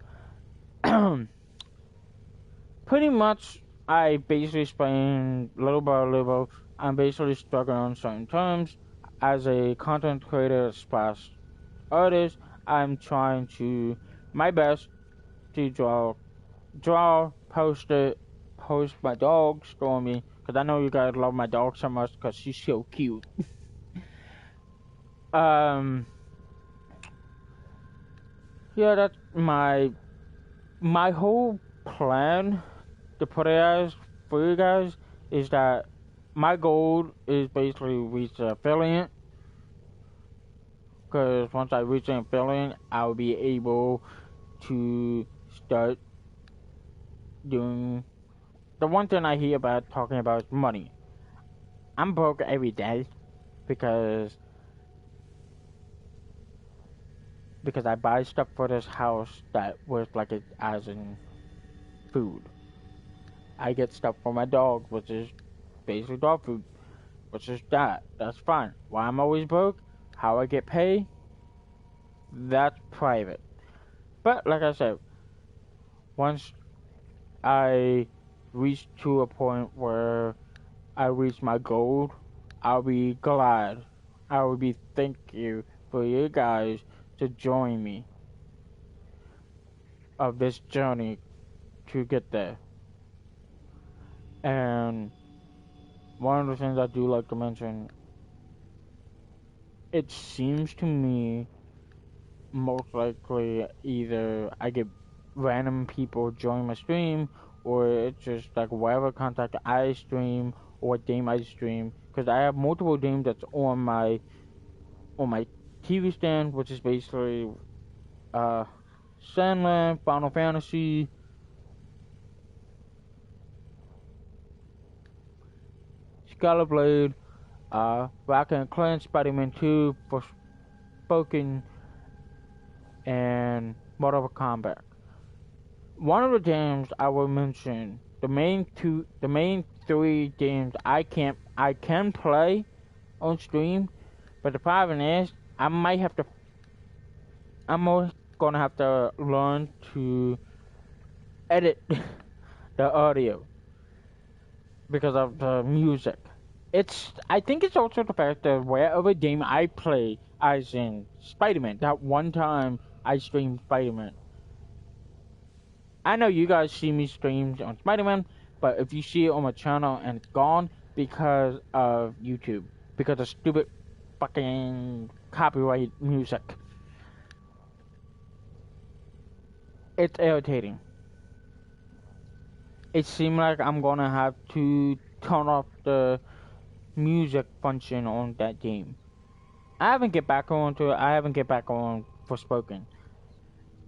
Pretty much, I basically explain little by little. I'm basically struggling on certain terms. As a content creator slash artist, I'm trying to my best to post my dog Stormy, because I know you guys love my dog so much because she's so cute. Yeah, that's my whole plan to put it as for you guys is that my goal is basically reach an affiliate. Because once I reach an affiliate, I'll be able to start doing the one thing I hear about talking about is money. I'm broke every day because I buy stuff for this house that was like it as in food. I get stuff for my dog, which is basically dog food, which is that. That's fine. Why I'm always broke, how I get paid, that's private. But like I said, once I reach to a point where I reach my goal, I'll be glad. I will be thank you for you guys to join me of this journey to get there. And one of the things I do like to mention, it seems to me most likely either I get random people join my stream or it's just like whatever content I stream or what game I stream, because I have multiple games that's on my TV stand, which is basically Sandland, Final Fantasy, Scarlet Blade, Rocket and Clank, Spider-Man 2, Forspoken, and Mortal Kombat. One of the games I will mention, the main three games I can play on stream, but the problem is I'm gonna have to learn to edit the audio because of the music. I think it's also the fact that wherever game I play, as in Spider-Man, that one time I streamed Spider-Man. I know you guys see me stream on Spider-Man, but if you see it on my channel and it's gone because of YouTube, because of stupid fucking copyright music. It's irritating. It seems like I'm gonna have to turn off the music function on that game. I haven't get back onto it. I haven't get back on Forspoken.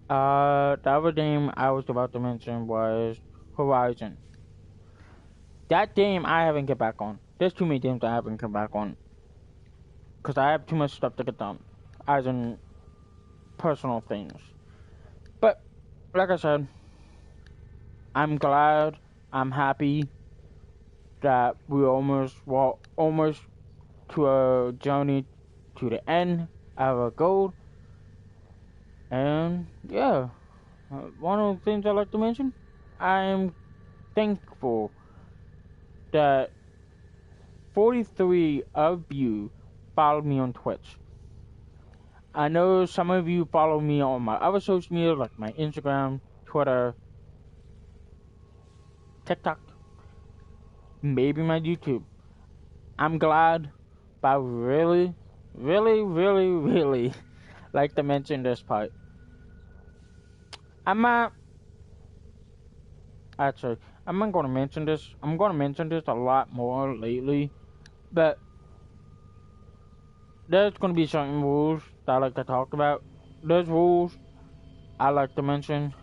The other game I was about to mention was Horizon. That game I haven't get back on. There's too many games I haven't come back on. Because I have too much stuff to get done. As in personal things. But, like I said, I'm glad, I'm happy that we're almost to a journey to the end of a goal. And, yeah. One of the things I like to mention, I'm thankful that 43 of you followed me on Twitch. I know some of you follow me on my other social media, like my Instagram, Twitter, TikTok, maybe my YouTube. I'm glad, but I really like to mention this part. I'm not going to mention this. I'm going to mention this a lot more lately, but there's going to be certain rules that I like to talk about. Those rules I like to mention.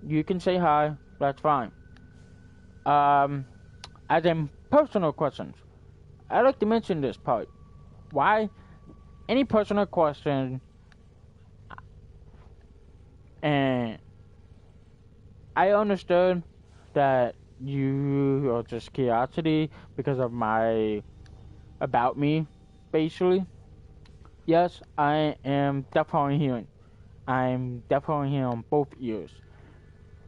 You can say hi, that's fine. As in personal questions, I like to mention this part. Why? Any personal question, and I understood that you are just curiosity because of my about me, basically. Yes, I am definitely hearing. I'm definitely hearing on both ears.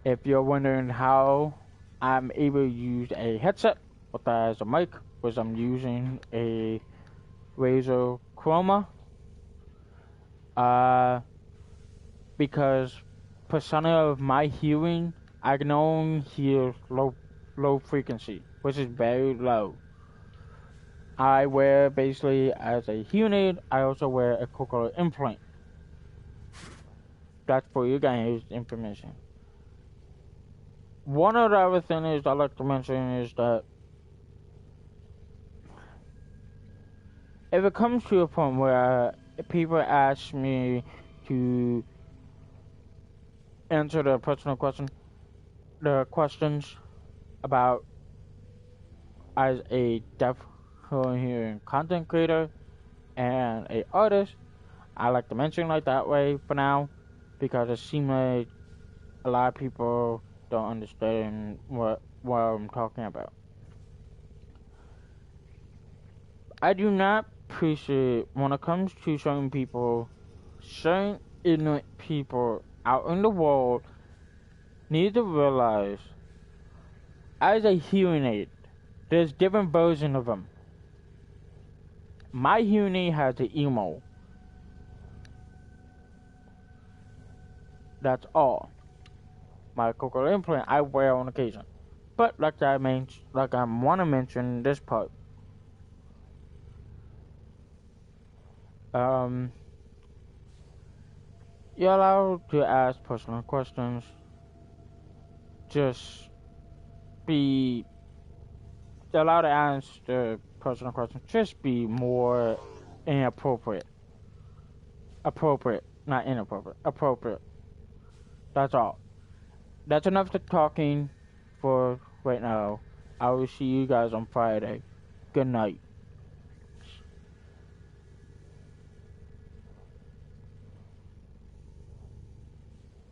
If you're wondering how I'm able to use a headset with that as a mic, because I'm using a Razer Chroma, because percent of my hearing, I can only hear low frequency, which is very low. I wear basically as a hearing aid. I also wear a cochlear implant. That's for you guys' information. One of the other things I like to mention is that if it comes to a point where people ask me to answer the personal questions about as a deaf hearing content creator and a artist, I like to mention like that way for now, because it seems like a lot of people don't understand what I'm talking about. I do not appreciate when it comes to certain people, certain ignorant people out in the world need to realize, as a hearing aid, there's different versions of them. My hearing aid has the emo. That's all. My cochlear implant I wear on occasion. But like I want to mention this part. You're allowed to ask personal questions. Just be allowed to answer personal questions. Just be more inappropriate. Appropriate, not inappropriate. Appropriate. That's all. That's enough to talking for right now. I will see you guys on Friday. Good night.